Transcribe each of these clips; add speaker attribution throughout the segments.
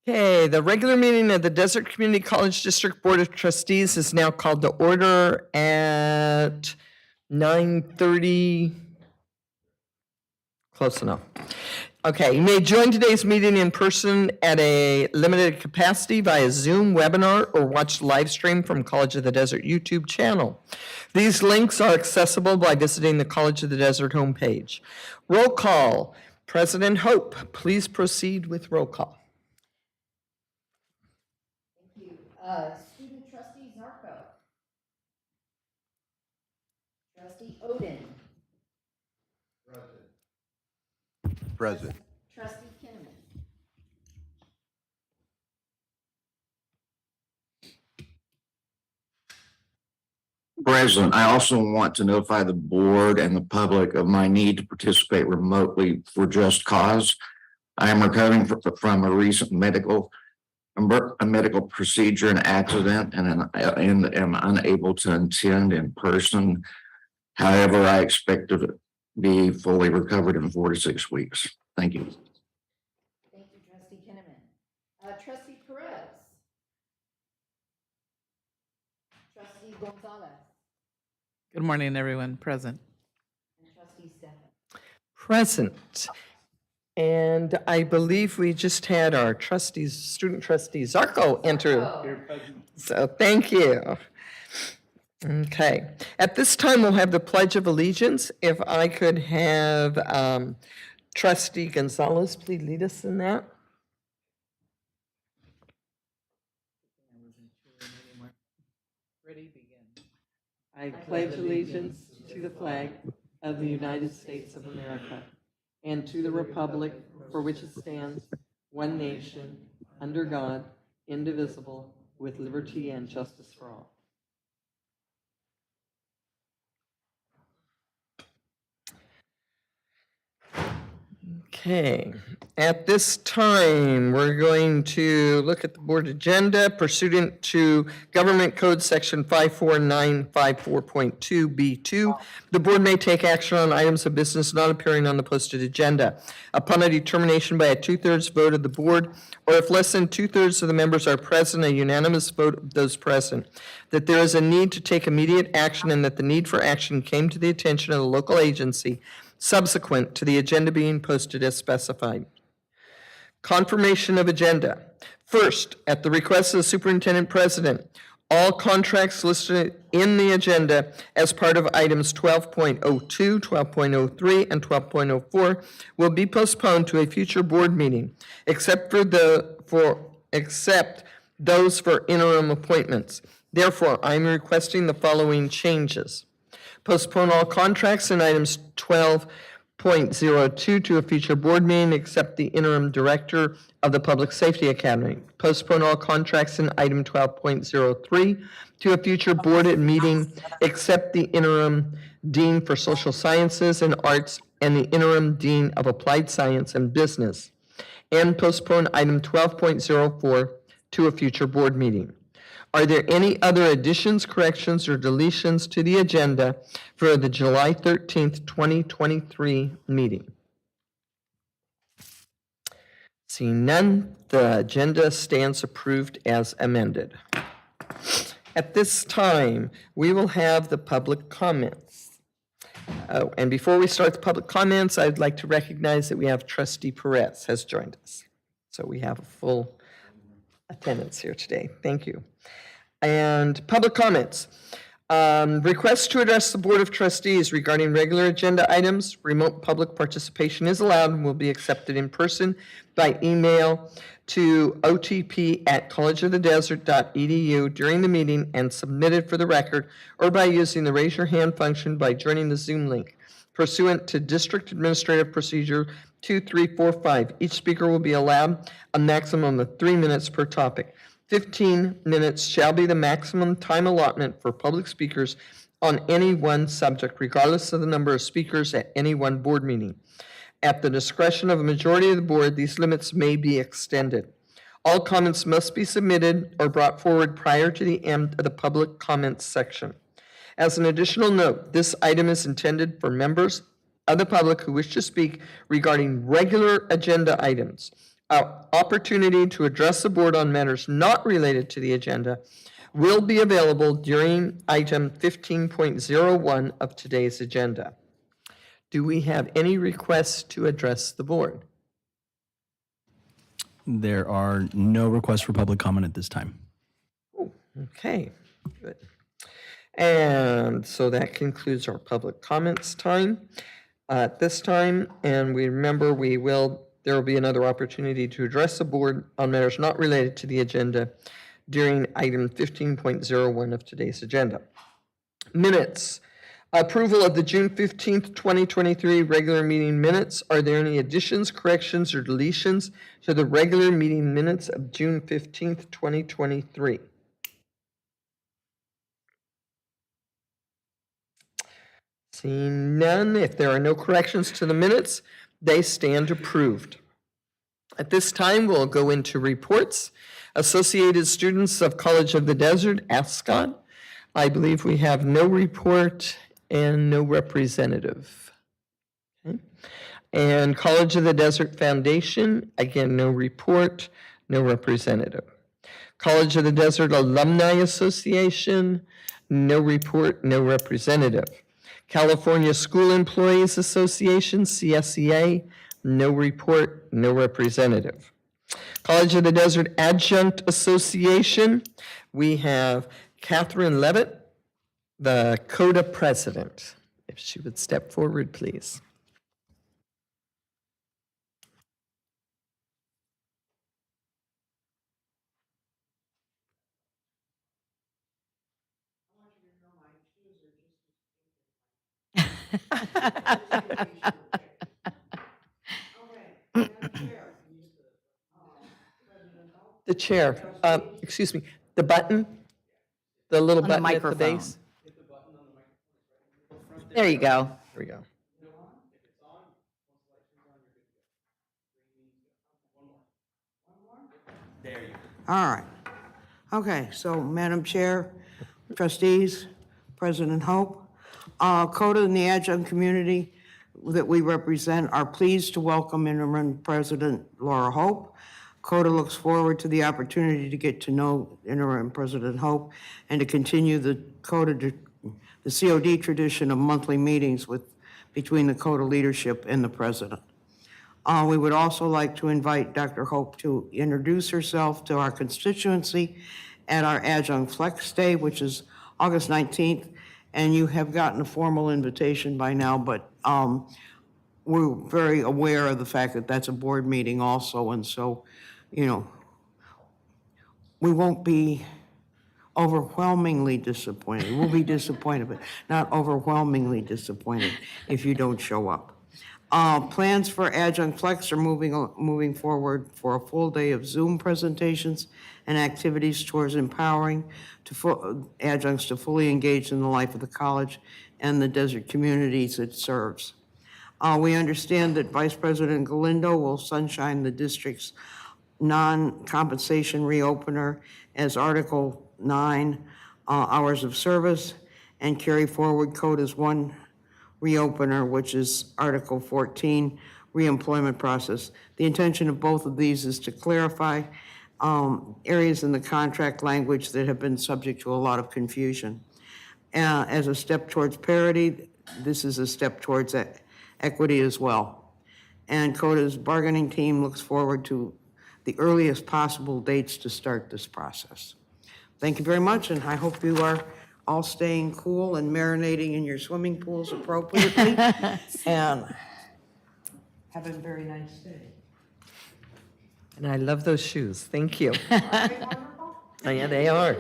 Speaker 1: Okay, the regular meeting of the Desert Community College District Board of Trustees is now called to order at 9:30. Close enough. Okay, you may join today's meeting in person at a limited capacity via Zoom webinar or watch live stream from College of the Desert YouTube channel. These links are accessible by visiting the College of the Desert homepage. Roll call. President Hope, please proceed with roll call.
Speaker 2: Student trustee Zarko. Trustee Oden.
Speaker 3: Present.
Speaker 2: Trustee Kinnaman.
Speaker 4: President, I also want to notify the board and the public of my need to participate remotely for just cause. I am recovering from a recent medical procedure and accident and am unable to attend in person. However, I expect to be fully recovered in 4 to 6 weeks. Thank you.
Speaker 2: Thank you, Trustee Kinnaman. Trustee Perez. Trustee Gonzalez.
Speaker 5: Good morning, everyone present.
Speaker 2: And Trustee Stefan.
Speaker 1: Present. And I believe we just had our student trustee Zarko enter. So thank you. Okay. At this time, we'll have the Pledge of Allegiance. If I could have Trustee Gonzalez, please lead us in that.
Speaker 5: Ready, begin.
Speaker 1: I pledge allegiance to the flag of the United States of America and to the republic for which it stands, one nation, under God, indivisible, with liberty and justice for all. Okay, at this time, we're going to look at the board agenda pursuant to Government Code Section 54954.2B2. The board may take action on items of business not appearing on the posted agenda upon a determination by a 2/3 vote of the board, or if less than 2/3 of the members are present, a unanimous vote of those present, that there is a need to take immediate action and that the need for action came to the attention of the local agency subsequent to the agenda being posted as specified. Confirmation of agenda. First, at the request of the superintendent president, all contracts listed in the agenda as part of items 12.02, 12.03, and 12.04 will be postponed to a future board meeting, except those for interim appointments. Therefore, I'm requesting the following changes. Postpone all contracts in items 12.02 to a future board meeting except the interim director of the Public Safety Academy. Postpone all contracts in item 12.03 to a future board meeting except the interim dean for social sciences and arts and the interim dean of applied science and business. And postpone item 12.04 to a future board meeting. Are there any other additions, corrections, or deletions to the agenda for the July 13th, 2023 meeting? Seeing none, the agenda stands approved as amended. At this time, we will have the public comments. And before we start the public comments, I'd like to recognize that we have Trustee Perez has joined us. So we have a full attendance here today. Thank you. And public comments. Requests to address the Board of Trustees regarding regular agenda items. Remote public participation is allowed and will be accepted in person by email to otp@collegeofthedesert.edu during the meeting and submitted for the record, or by using the raise your hand function by joining the Zoom link pursuant to District Administrative Procedure 2345. Each speaker will be allowed a maximum of 3 minutes per topic. 15 minutes shall be the maximum time allotment for public speakers on any one subject, regardless of the number of speakers at any one board meeting. At the discretion of a majority of the board, these limits may be extended. All comments must be submitted or brought forward prior to the end of the public comments section. As an additional note, this item is intended for members of the public who wish to speak regarding regular agenda items. opportunity to address the board on matters not related to the agenda will be available during item 15.01 of today's agenda. Do we have any requests to address the board?
Speaker 6: There are no requests for public comment at this time.
Speaker 1: Okay, good. And so that concludes our public comments time at this time. And we remember there will be another opportunity to address the board on matters not related to the agenda during item 15.01 of today's agenda. Minutes. Approval of the June 15th, 2023 regular meeting minutes. Are there any additions, corrections, or deletions to the regular meeting minutes of June 15th, 2023? Seeing none, if there are no corrections to the minutes, they stand approved. At this time, we'll go into reports. Associated Students of College of the Desert, ASCOT. I believe we have no report and no representative. Okay. And College of the Desert Foundation, again, no report, no representative. College of the Desert Alumni Association, no report, no representative. California School Employees Association, CSEA, no report, no representative. College of the Desert Adjunct Association, we have Catherine Levitt, the CODA president. If she would step forward, please. The chair, excuse me, the button, the little
Speaker 7: On the
Speaker 1: button at the base.
Speaker 7: There you go.
Speaker 1: There we go.
Speaker 8: All right. Okay, so Madam Chair, Trustees, President Hope, CODA and the adjunct community that we represent are pleased to welcome interim President Laura Hope. CODA looks forward to the opportunity to get to know interim President Hope and to continue the COD tradition of monthly meetings between the CODA leadership and the president. We would also like to invite Dr. Hope to introduce herself to our constituency at our Adjunct Flex Day, which is August 19th. And you have gotten a formal invitation by now, but we're very aware of the fact that that's a board meeting also. And so, you know, we won't be overwhelmingly disappointed. We'll be disappointed, but not overwhelmingly disappointed if you don't show up. Plans for Adjunct Flex are moving forward for a full day of Zoom presentations and activities towards empowering adjuncts to fully engage in the life of the college and the desert communities it serves. We understand that Vice President Galindo will sunshine the district's non-compensation reopener as Article 9 hours of service and carry forward CODA's one reopener, which is Article 14, reemployment process. The intention of both of these is to clarify areas in the contract language that have been subject to a lot of confusion. As a step towards parity, this is a step towards equity as well. And CODA's bargaining team looks forward to the earliest possible dates to start this process. Thank you very much, and I hope you are all staying cool and marinating in your swimming pools appropriately. And have a very nice day.
Speaker 1: And I love those shoes. Thank you. Yeah, they are.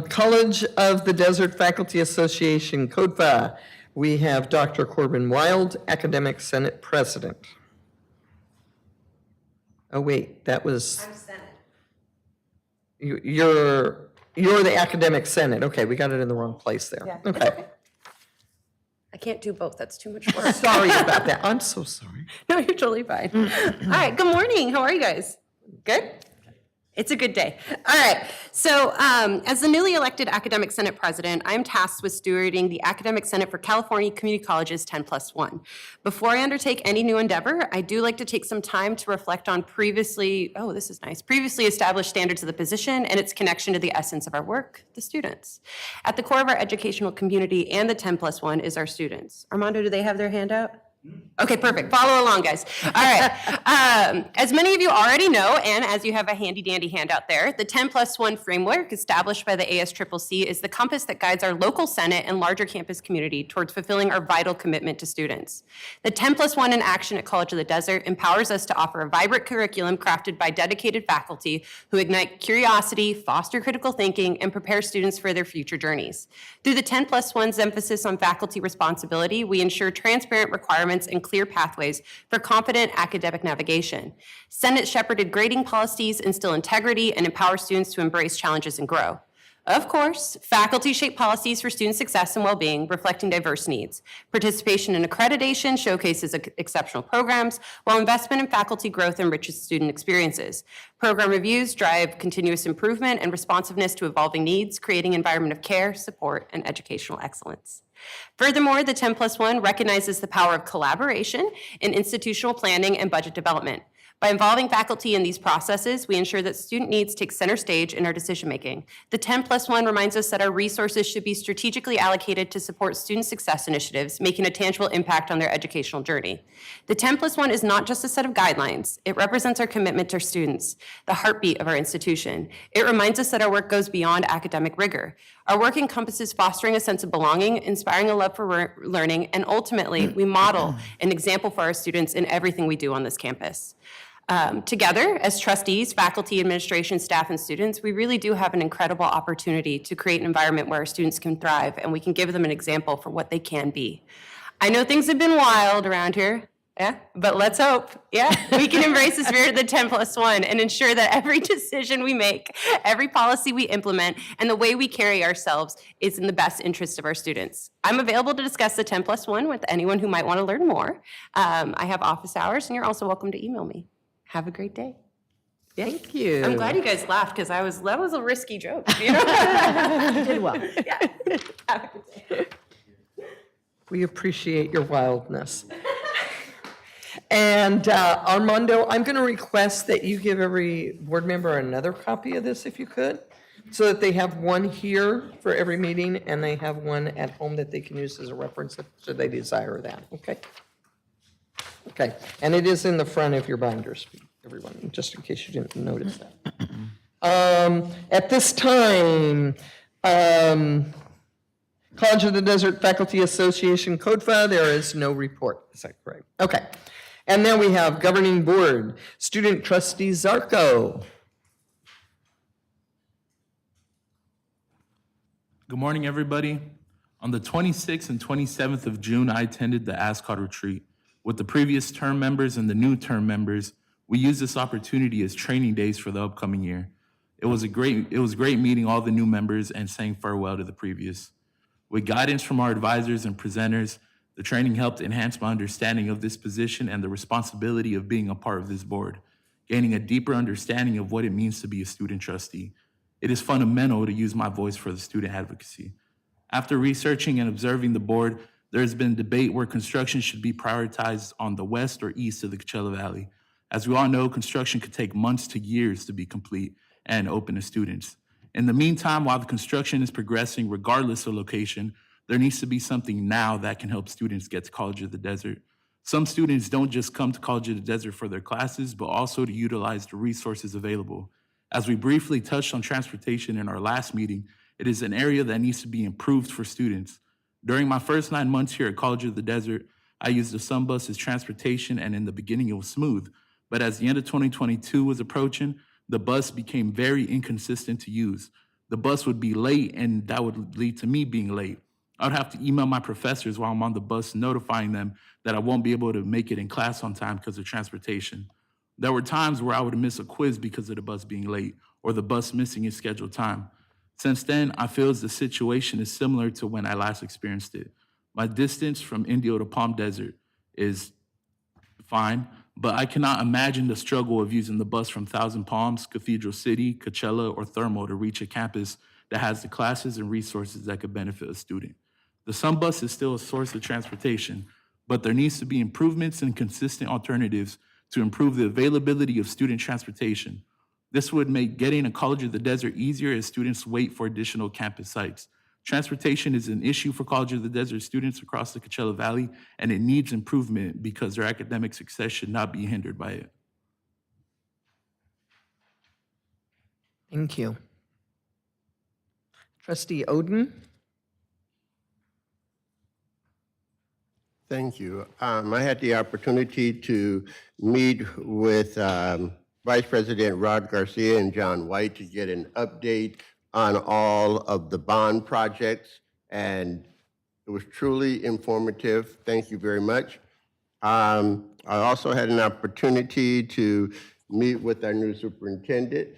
Speaker 1: College of the Desert Faculty Association, CODFA. We have Dr. Corbin Wild, Academic Senate President. Oh, wait, that was.
Speaker 2: I'm Senate.
Speaker 1: You're the Academic Senate. Okay, we got it in the wrong place there.
Speaker 9: Yeah.
Speaker 1: Okay.
Speaker 9: I can't do both. That's too much work.
Speaker 1: Sorry about that. I'm so sorry.
Speaker 9: No, you're totally fine. All right. Good morning. How are you guys?
Speaker 1: Good?
Speaker 9: It's a good day. All right. So, as the newly elected Academic Senate President, I'm tasked with stewarding the Academic Senate for California Community Colleges 10+1. Before I undertake any new endeavor, I do like to take some time to reflect on previously established standards of the position and its connection to the essence of our work, the students. At the core of our educational community and the 10+1 is our students. Armando, do they have their hand out? Okay, perfect. Follow along, guys. All right. As many of you already know, and as you have a handy-dandy handout there, the 10+1 framework established by the ASCCC is the compass that guides our local Senate and larger campus community towards fulfilling our vital commitment to students. The 10+1 in action at College of the Desert empowers us to offer a vibrant curriculum crafted by dedicated faculty who ignite curiosity, foster critical thinking, and prepare students for their future journeys. Through the 10+1's emphasis on faculty responsibility, we ensure transparent requirements and clear pathways for confident academic navigation. Senate-shepherded grading policies instill integrity and empower students to embrace challenges and grow. Of course, faculty shape policies for student success and well-being, reflecting diverse needs. Participation in accreditation showcases exceptional programs, while investment in faculty growth enriches student experiences. Program reviews drive continuous improvement and responsiveness to evolving needs, creating an environment of care, support, and educational excellence. Furthermore, the 10+1 recognizes the power of collaboration in institutional planning and budget development. By involving faculty in these processes, we ensure that student needs take center stage in our decision-making. The 10+1 reminds us that our resources should be strategically allocated to support student success initiatives, making a tangible impact on their educational journey. The 10+1 is not just a set of guidelines. It represents our commitment to our students, the heartbeat of our institution. It reminds us that our work goes beyond academic rigor. Our work encompasses fostering a sense of belonging, inspiring a love for learning, and ultimately, we model an example for our students in everything we do on this campus. Together, as trustees, faculty, administration, staff, and students, we really do have an incredible opportunity to create an environment where our students can thrive and we can give them an example for what they can be. I know things have been wild around here, yeah, but let's hope, yeah, we can embrace the spirit of the 10+1 and ensure that every decision we make, every policy we implement, and the way we carry ourselves is in the best interest of our students. I'm available to discuss the 10+1 with anyone who might want to learn more. I have office hours, and you're also welcome to email me. Have a great day. Yeah.
Speaker 1: Thank you.
Speaker 9: I'm glad you guys laughed because that was a risky joke. You know?
Speaker 2: You did well.
Speaker 9: Yeah. Have a good day.
Speaker 1: We appreciate your wildness. And Armando, I'm going to request that you give every board member another copy of this if you could, so that they have one here for every meeting and they have one at home that they can use as a reference should they desire that, okay? Okay, and it is in the front of your binders, everyone, just in case you didn't notice that. At this time, College of the Desert Faculty Association Code File, there is no report. Is that correct? Okay. And then we have Governing Board, Student Trustee Zarco.
Speaker 7: Good morning, everybody. On the 26th and 27th of June, I attended the ASCOT retreat. With the previous term members and the new term members, we used this opportunity as training days for the upcoming year. It was great meeting all the new members and saying farewell to the previous. With guidance from our advisors and presenters, the training helped enhance my understanding of this position and the responsibility of being a part of this board, gaining a deeper understanding of what it means to be a student trustee. It is fundamental to use my voice for the student advocacy. After researching and observing the board, there has been debate where construction should be prioritized on the west or east of the Coachella Valley. As we all know, construction could take months to years to be complete and open to students. In the meantime, while the construction is progressing regardless of location, there needs to be something now that can help students get to College of the Desert. Some students don't just come to College of the Desert for their classes, but also to utilize the resources available. As we briefly touched on transportation in our last meeting, it is an area that needs to be improved for students. During my first 9 months here at College of the Desert, I used the Sunbus as transportation, and in the beginning it was smooth. But as the end of 2022 was approaching, the bus became very inconsistent to use. The bus would be late, and that would lead to me being late. I would have to email my professors while I'm on the bus, notifying them that I won't be able to make it in class on time because of transportation. There were times where I would miss a quiz because of the bus being late or the bus missing its scheduled time. Since then, I feel as the situation is similar to when I last experienced it. My distance from Indio to Palm Desert is fine. but I cannot imagine the struggle of using the bus from Thousand Palms, Cathedral City, Coachella, or Thermal to reach a campus that has the classes and resources that could benefit a student. The Sun Bus is still a source of transportation, but there needs to be improvements and consistent alternatives to improve the availability of student transportation. This would make getting to College of the Desert easier as students wait for additional campus sites. Transportation is an issue for College of the Desert students across the Coachella Valley, and it needs improvement because their academic success should not be hindered by it.
Speaker 1: Thank you. Trustee Oden?
Speaker 3: Thank you. I had the opportunity to meet with Vice President Rod Garcia and John White to get an update on all of the bond projects, and it was truly informative. Thank you very much. I also had an opportunity to meet with our new superintendent,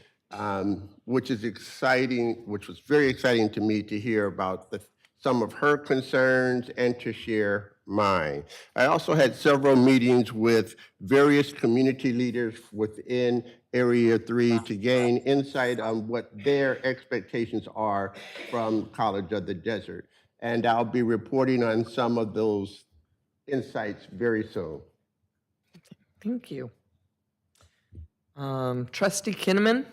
Speaker 3: which is exciting, which was very exciting to me to hear about some of her concerns and to share mine. I also had several meetings with various community leaders within Area 3 to gain insight on what their expectations are from College of the Desert. And I'll be reporting on some of those insights very soon.
Speaker 1: Thank you. Trustee Kinnaman?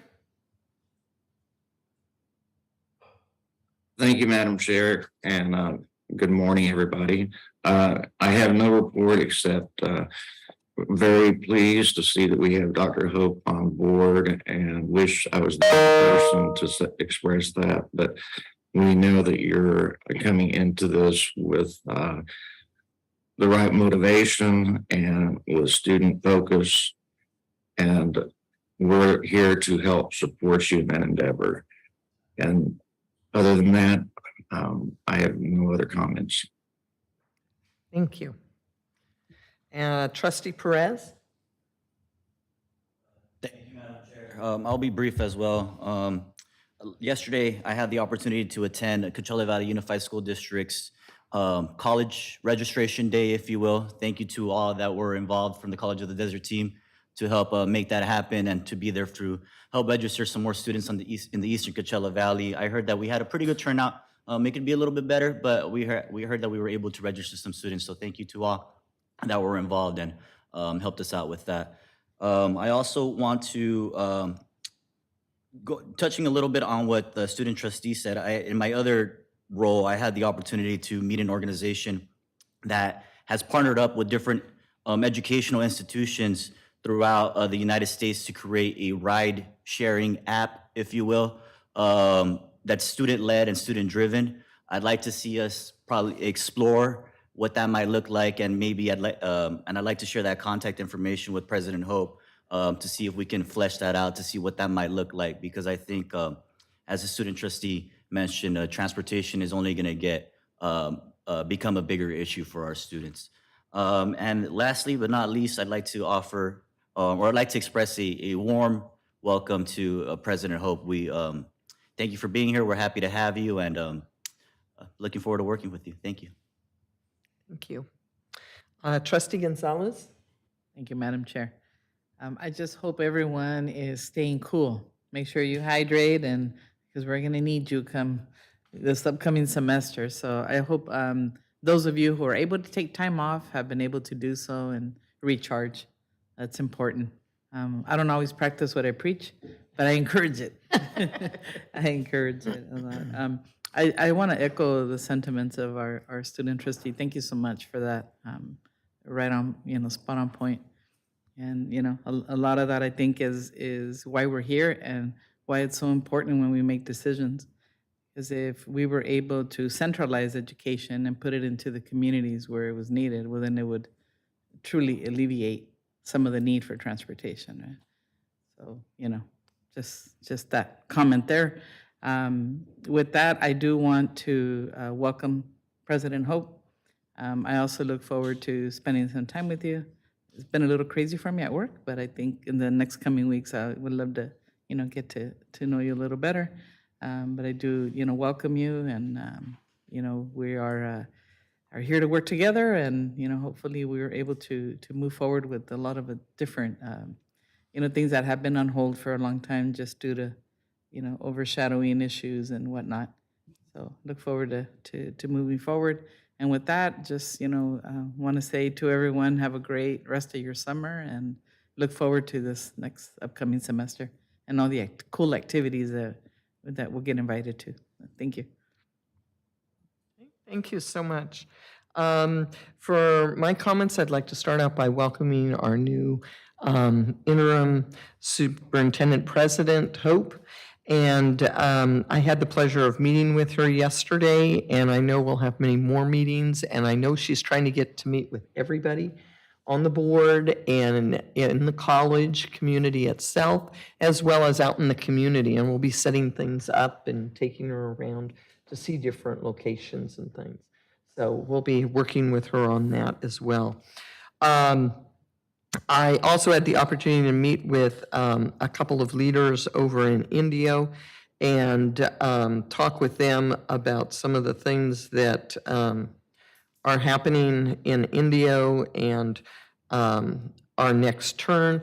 Speaker 4: Thank you, Madam Chair, and good morning, everybody. I have no report except very pleased to see that we have Dr. Hope on board and wish I was the person to express that. But we know that you're coming into this with the right motivation and with student focus, and we're here to help support you in that endeavor. And other than that, I have no other comments.
Speaker 1: Thank you. Trustee Perez?
Speaker 10: Thank you, Madam Chair. I'll be brief as well. Yesterday, I had the opportunity to attend Coachella Valley Unified School District's college registration day, if you will. Thank you to all that were involved from the College of the Desert team to help make that happen and to be there to help register some more students in the Eastern Coachella Valley. I heard that we had a pretty good turnout. It could be a little bit better, but we heard that we were able to register some students. So thank you to all that were involved and helped us out with that. I also want to touching a little bit on what the student trustee said. In my other role, I had the opportunity to meet an organization that has partnered up with different educational institutions throughout the United States to create a ride-sharing app, if you will, that's student-led and student-driven. I'd like to see us probably explore what that might look like, and maybe I'd like to share that contact information with President Hope to see if we can flesh that out, to see what that might look like, because I think, as the student trustee mentioned, transportation is only going to become a bigger issue for our students. And lastly, but not least, I'd like to offer, or I'd like to express a warm welcome to President Hope. We thank you for being here. We're happy to have you, and looking forward to working with you. Thank you.
Speaker 1: Thank you. Trustee Gonzalez?
Speaker 5: Thank you, Madam Chair. I just hope everyone is staying cool. Make sure you hydrate, and because we're going to need you come this upcoming semester. So I hope those of you who are able to take time off have been able to do so and recharge. That's important. I don't always practice what I preach, but I encourage it. I encourage it a lot. I want to echo the sentiments of our student trustee. Thank you so much for that. Right on, spot on point. And, a lot of that I think is why we're here and why it's so important when we make decisions. Because if we were able to centralize education and put it into the communities where it was needed, well, then it would truly alleviate some of the need for transportation, right? So, just that comment there. With that, I do want to welcome President Hope. I also look forward to spending some time with you. It's been a little crazy for me at work, but I think in the next coming weeks, I would love to, get to know you a little better. But I do, welcome you, and we are are here to work together, and, hopefully we were able to move forward with a lot of different, things that have been on hold for a long time just due to, overshadowing issues and whatnot. So look forward to moving forward. And with that, just, want to say to everyone, have a great rest of your summer and look forward to this next upcoming semester and all the cool activities that we'll get invited to. Thank you.
Speaker 1: Thank you so much. For my comments, I'd like to start out by welcoming our new interim superintendent president, Hope. And I had the pleasure of meeting with her yesterday, and I know we'll have many more meetings, and I know she's trying to get to meet with everybody on the board and in the college community itself, as well as out in the community. And we'll be setting things up and taking her around to see different locations and things. So we'll be working with her on that as well. I also had the opportunity to meet with a couple of leaders over in Indio and talk with them about some of the things that are happening in Indio and our next turn.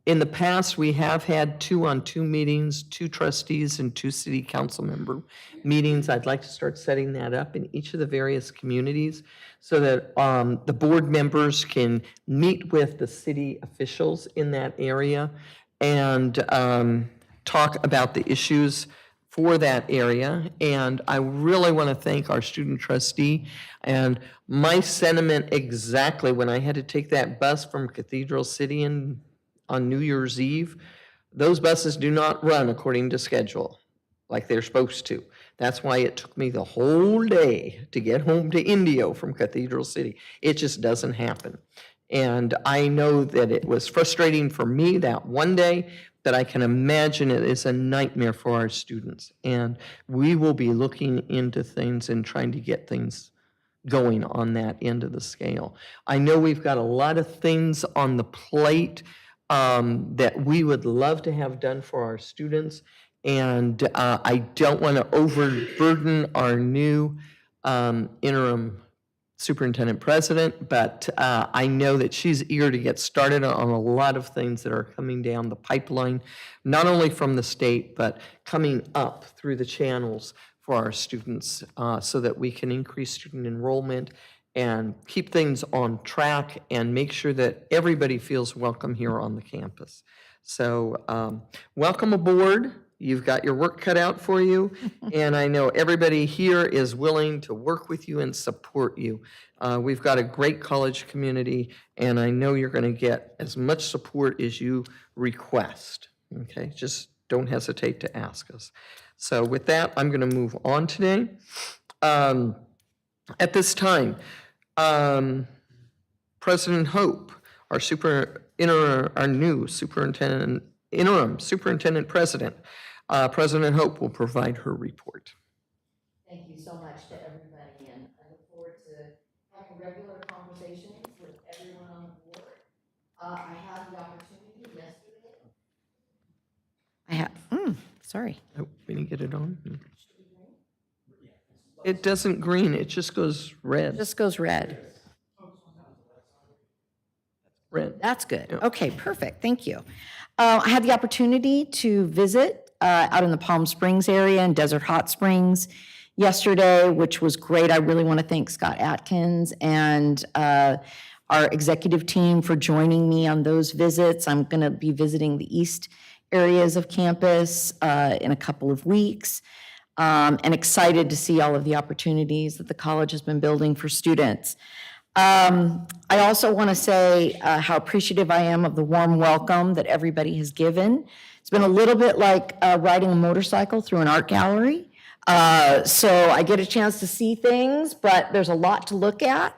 Speaker 1: In the past, we have had 2-on-2 meetings, 2 trustees and 2 city council member meetings. I'd like to start setting that up in each of the various communities so that the board members can meet with the city officials in that area and talk about the issues for that area. And I really want to thank our student trustee. And my sentiment exactly when I had to take that bus from Cathedral City on New Year's Eve, those buses do not run according to schedule like they're supposed to. That's why it took me the whole day to get home to Indio from Cathedral City. It just doesn't happen. And I know that it was frustrating for me that one day, but I can imagine it is a nightmare for our students. And we will be looking into things and trying to get things going on that end of the scale. I know we've got a lot of things on the plate that we would love to have done for our students. And I don't want to overburden our new interim superintendent president, but I know that she's eager to get started on a lot of things that are coming down the pipeline, not only from the state, but coming up through the channels for our students so that we can increase student enrollment and keep things on track and make sure that everybody feels welcome here on the campus. So welcome aboard. You've got your work cut out for you, and I know everybody here is willing to work with you and support you. We've got a great college community, and I know you're going to get as much support as you request, okay? Just don't hesitate to ask us. So with that, I'm going to move on today. At this time, President Hope, our new interim superintendent president, President Hope will provide her report.
Speaker 2: Thank you so much to everybody, and I look forward to having regular conversations with everyone on the board. I had the opportunity yesterday.
Speaker 11: Sorry.
Speaker 1: Oh, we didn't get it on? It doesn't green, it just goes red.
Speaker 11: Just goes red.
Speaker 1: Red.
Speaker 11: That's good.
Speaker 1: Yeah.
Speaker 11: Okay, perfect. Thank you. I had the opportunity to visit out in the Palm Springs area and Desert Hot Springs yesterday, which was great. I really want to thank Scott Atkins and our executive team for joining me on those visits. I'm going to be visiting the east areas of campus in a couple of weeks, and excited to see all of the opportunities that the college has been building for students. I also want to say how appreciative I am of the warm welcome that everybody has given. It's been a little bit like riding a motorcycle through an art gallery. So I get a chance to see things, but there's a lot to look at.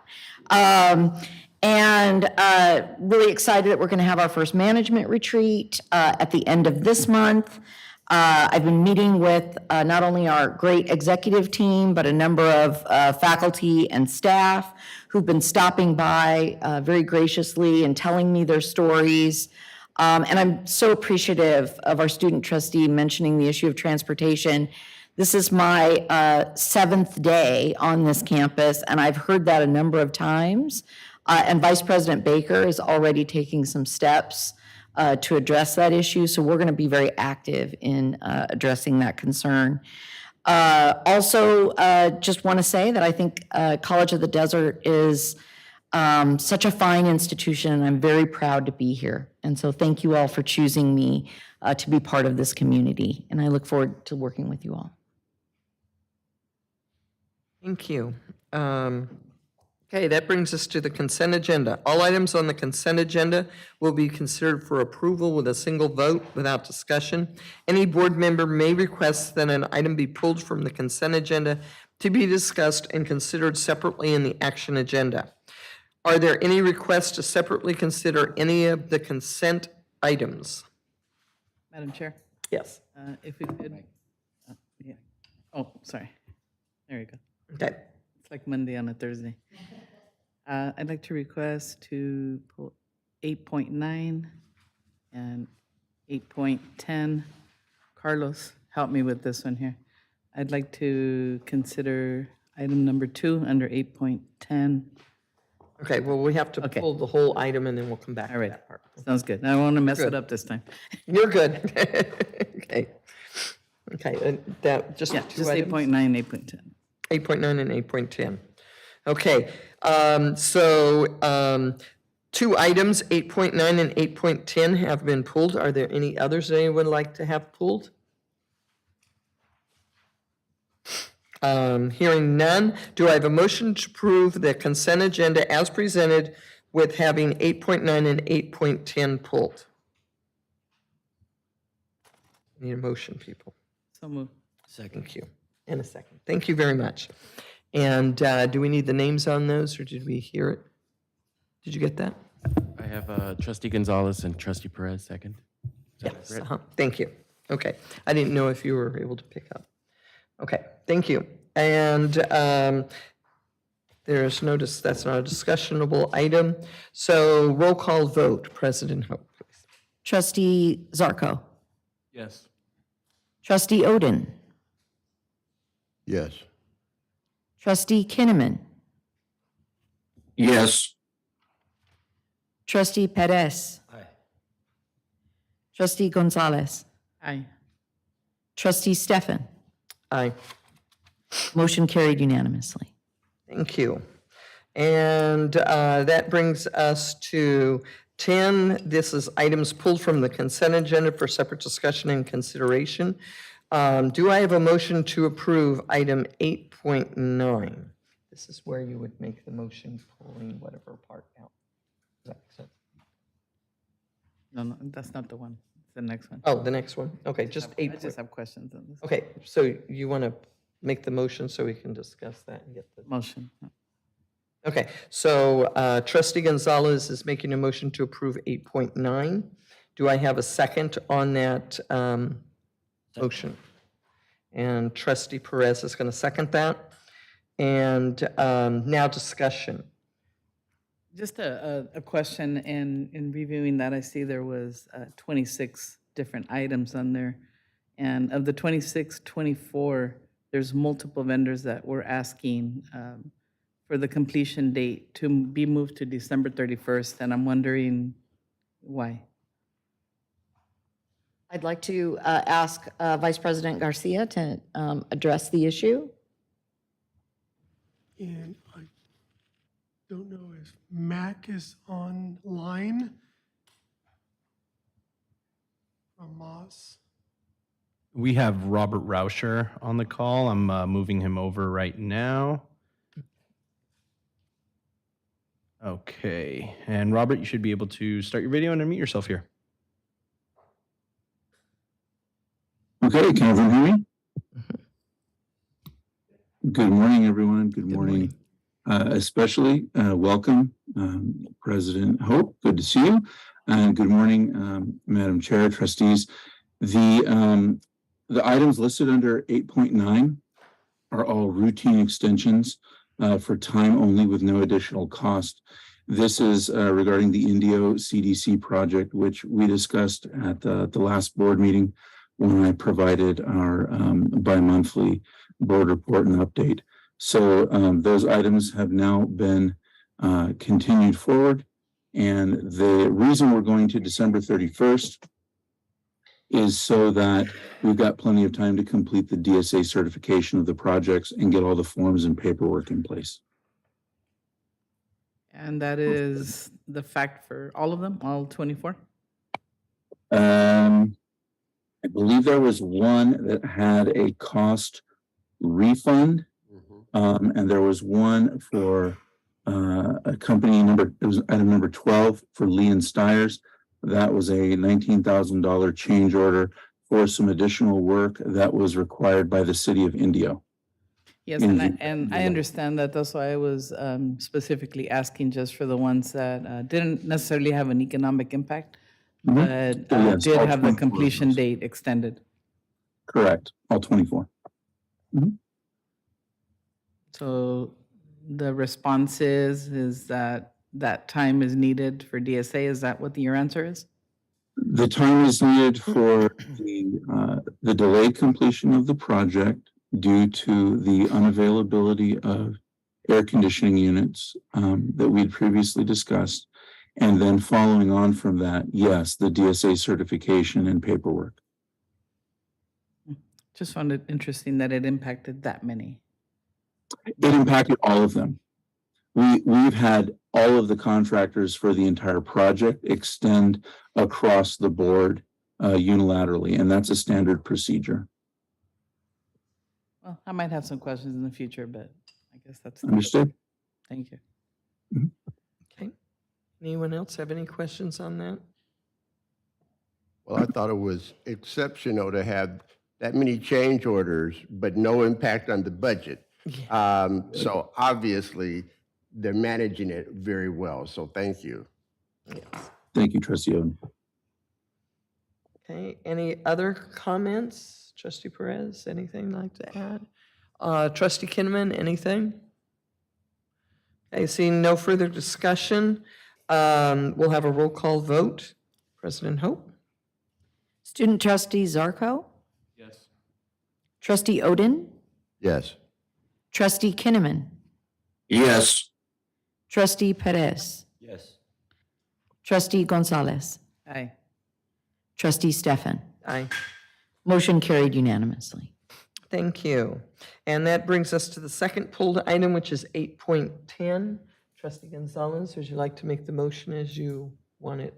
Speaker 11: And really excited that we're going to have our first management retreat at the end of this month. I've been meeting with not only our great executive team, but a number of faculty and staff who've been stopping by very graciously and telling me their stories. And I'm so appreciative of our student trustee mentioning the issue of transportation. This is my seventh day on this campus, and I've heard that a number of times. And Vice President Baker is already taking some steps to address that issue, so we're going to be very active in addressing that concern. Also, just want to say that I think College of the Desert is such a fine institution, and I'm very proud to be here. And so thank you all for choosing me to be part of this community, and I look forward to working with you all.
Speaker 1: Thank you. Okay, that brings us to the consent agenda. All items on the consent agenda will be considered for approval with a single vote without discussion. Any board member may request that an item be pulled from the consent agenda to be discussed and considered separately in the action agenda. Are there any requests to separately consider any of the consent items?
Speaker 5: Madam Chair,
Speaker 1: Yes.
Speaker 5: if we could, yeah. Oh, sorry. There you go.
Speaker 1: Okay.
Speaker 5: It's like Monday on a Thursday. I'd like to request to pull 8.9 and 8.10. Carlos, help me with this one here. I'd like to consider item number 2 under 8.10.
Speaker 1: Okay, well, we have to
Speaker 5: Okay.
Speaker 1: pull the whole item and then we'll come back
Speaker 5: All
Speaker 1: to
Speaker 5: right,
Speaker 1: that part.
Speaker 5: sounds good. I don't want to mess
Speaker 1: Good.
Speaker 5: it up this time.
Speaker 1: You're good. Okay. Okay, and that, just
Speaker 5: Yeah,
Speaker 1: two
Speaker 5: just
Speaker 1: items?
Speaker 5: 8.9, 8.10.
Speaker 1: 8.9 and 8.10. Okay, two items, 8.9 and 8.10 have been pulled. Are there any others that anyone would like to have pulled? Hearing none, do I have a motion to approve the consent agenda as presented with having 8.9 and 8.10 pulled? Need a motion, people.
Speaker 5: So moved.
Speaker 1: Thank you. In a second. Thank you very much. And do we need the names on those, or did we hear it? Did you get that?
Speaker 12: I have Trustee Gonzalez and Trustee Perez second. Is that
Speaker 1: Yes.
Speaker 12: correct?
Speaker 1: Thank you. Okay. I didn't know if you were able to pick up. Okay, thank you. And there's no, that's not a discussionable item. So roll call vote. President Hope, please.
Speaker 11: Trustee Zarco.
Speaker 7: Yes.
Speaker 11: Trustee Oden.
Speaker 3: Yes.
Speaker 11: Trustee Kinnaman.
Speaker 4: Yes.
Speaker 11: Trustee Perez.
Speaker 10: Aye.
Speaker 11: Trustee Gonzalez.
Speaker 5: Aye.
Speaker 11: Trustee Stefan.
Speaker 1: Aye.
Speaker 11: Motion carried unanimously.
Speaker 1: Thank you. And that brings us to 10. This is items pulled from the consent agenda for separate discussion and consideration. Do I have a motion to approve item 8.9? This is where you would make the motion pulling whatever part out. Does that make sense?
Speaker 5: No, that's not the one. It's the next one.
Speaker 1: Oh, the next one? Okay, just
Speaker 5: I
Speaker 1: 8.
Speaker 5: just have questions on this.
Speaker 1: Okay, so you want to make the motion so we can discuss that and get the.
Speaker 5: Motion.
Speaker 1: Okay, so Trustee Gonzalez is making a motion to approve 8.9. Do I have a second on that motion? And Trustee Perez is going to second that. And now discussion.
Speaker 5: Just a question, and in reviewing that, I see there was 26 different items on there. And of the 26, 24, there's multiple vendors that were asking for the completion date to be moved to December 31st, and I'm wondering why.
Speaker 11: I'd like to ask Vice President Garcia to address the issue.
Speaker 13: And I don't know if Mac is online from Moss.
Speaker 6: We have Robert Rauscher on the call. I'm moving him over right now. Okay, and Robert, you should be able to start your video and unmute yourself here.
Speaker 14: Okay, can everyone hear me? Good morning, everyone. Good morning. Especially welcome, President Hope. Good to see you. And good morning, Madam Chair, trustees. The items listed under 8.9 are all routine extensions for time only with no additional cost. This is regarding the Indio CDC project, which we discussed at the last board meeting when I provided our bi-monthly board report and update. So those items have now been continued forward. And the reason we're going to December 31st is so that we've got plenty of time to complete the DSA certification of the projects and get all the forms and paperwork in place.
Speaker 5: And that is the fact for all of them, all 24?
Speaker 14: I believe there was one that had a cost refund, and there was one for a company number, it was item number 12 for Lee and Stiers. That was a $19,000 change order for some additional work that was required by the city of Indio.
Speaker 5: Yes, and I understand that. That's why I was specifically asking just for the ones that didn't necessarily have an economic impact, but
Speaker 14: yes,
Speaker 5: did
Speaker 14: all
Speaker 5: have the
Speaker 14: 24 of
Speaker 5: completion
Speaker 14: those.
Speaker 5: date extended.
Speaker 14: Correct, all 24.
Speaker 5: So the response is that that time is needed for DSA. Is that what your answer is?
Speaker 14: The time is needed for the delayed completion of the project due to the unavailability of air conditioning units that we'd previously discussed. And then following on from that, yes, the DSA certification and paperwork.
Speaker 5: Just found it interesting that it impacted that many.
Speaker 14: It impacted all of them. We've had all of the contractors for the entire project extend across the board unilaterally, and that's a standard procedure.
Speaker 5: Well, I might have some questions in the future, but I guess that's.
Speaker 14: Understood?
Speaker 5: Thank you.
Speaker 1: Okay. Anyone else have any questions on that?
Speaker 3: Well, I thought it was exceptional to have that many change orders, but no impact on the budget. So obviously, they're managing it very well, so thank you.
Speaker 14: Thank you, Trustee Oden.
Speaker 1: Okay, any other comments? Trustee Perez, anything like to add? Trustee Kinnaman, anything? Okay, seeing no further discussion, we'll have a roll call vote. President Hope?
Speaker 11: Student trustee Zarco?
Speaker 7: Yes.
Speaker 11: Trustee Oden?
Speaker 3: Yes.
Speaker 11: Trustee Kinnaman?
Speaker 4: Yes.
Speaker 11: Trustee Perez?
Speaker 10: Yes.
Speaker 11: Trustee Gonzalez?
Speaker 5: Aye.
Speaker 11: Trustee Stefan?
Speaker 1: Aye.
Speaker 11: Motion carried unanimously.
Speaker 1: Thank you. And that brings us to the second pulled item, which is 8.10. Trustee Gonzalez, would you like to make the motion as you want it?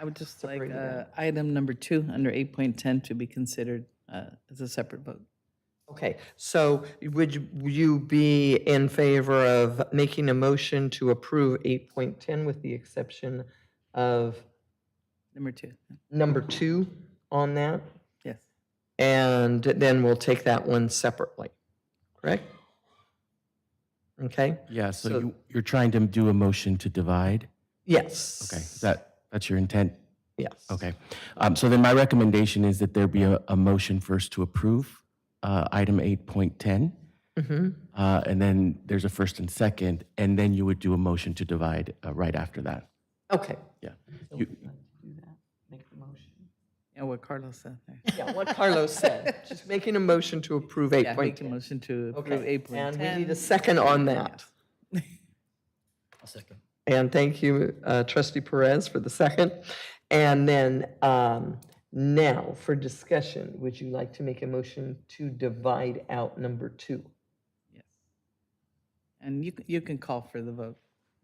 Speaker 5: I would just like
Speaker 1: Separated out.
Speaker 5: item number 2 under 8.10 to be considered as a separate vote.
Speaker 1: Okay, so would you be in favor of making a motion to approve 8.10 with the exception of
Speaker 5: Number 2.
Speaker 1: number 2 on that?
Speaker 5: Yes.
Speaker 1: And then we'll take that one separately, correct? Okay?
Speaker 12: Yeah, so
Speaker 1: So-
Speaker 12: you're trying to do a motion to divide?
Speaker 1: Yes.
Speaker 12: Okay, that's your intent?
Speaker 1: Yes.
Speaker 12: Okay. So then my recommendation is that there be a motion first to approve item 8.10. And then there's a first and second, and then you would do a motion to divide right after that.
Speaker 1: Okay.
Speaker 12: Yeah.
Speaker 1: So
Speaker 12: You-
Speaker 1: would you like to do that? Make the motion.
Speaker 5: Yeah, what Carlos said there.
Speaker 1: Yeah, what Carlos said, just making a motion to approve
Speaker 5: Yeah, make a
Speaker 1: 8.10.
Speaker 5: motion to approve
Speaker 1: Okay,
Speaker 5: 8.10.
Speaker 1: and we need a second on that.
Speaker 10: I'll second.
Speaker 1: And thank you, Trustee Perez, for the second. And then now for discussion, would you like to make a motion to divide out number 2?
Speaker 5: Yes. And you can call for the vote.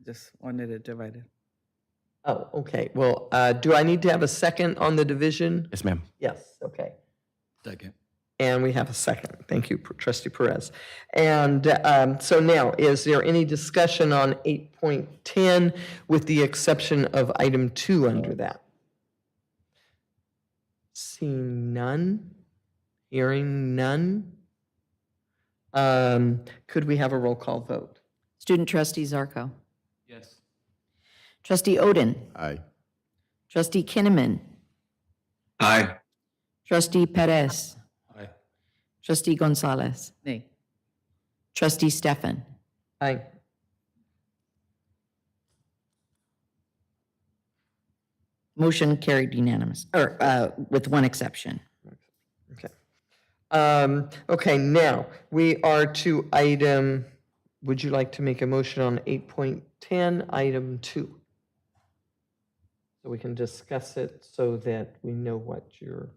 Speaker 5: Just wanted it divided.
Speaker 1: Oh, okay. Well, do I need to have a second on the division?
Speaker 12: Yes, ma'am.
Speaker 1: Yes, okay.
Speaker 10: Second.
Speaker 1: And we have a second. Thank you, Trustee Perez. And so now, is there any discussion on 8.10 with the exception of item 2 under that? Seeing none, hearing none. Could we have a roll call vote?
Speaker 11: Student trustee Zarco?
Speaker 7: Yes.
Speaker 11: Trustee Oden?
Speaker 3: Aye.
Speaker 11: Trustee Kinnaman?
Speaker 4: Aye.
Speaker 11: Trustee Perez?
Speaker 10: Aye.
Speaker 11: Trustee Gonzalez?
Speaker 5: Nay.
Speaker 11: Trustee Stefan?
Speaker 1: Aye.
Speaker 11: Motion carried unanimous, or with one exception.
Speaker 1: Okay, now, we are to item, would you like to make a motion on 8.10, item 2? So we can discuss it so that we know what you're.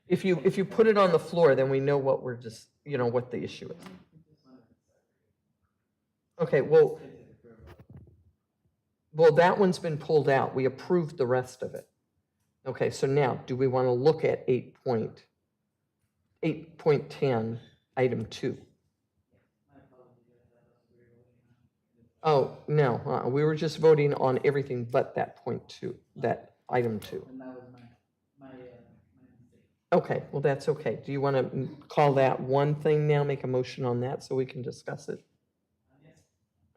Speaker 1: If you put it on the floor, then we know what we're just, what the issue is. Okay, well, that one's been pulled out. We approved the rest of it. Okay, so now, do we want to look at 8.10, item 2? Oh, no, we were just voting on everything but that point 2, that item 2.
Speaker 5: And that was my mistake.
Speaker 1: Okay, well, that's okay. Do you want to call that one thing now, make a motion on that so we can discuss it?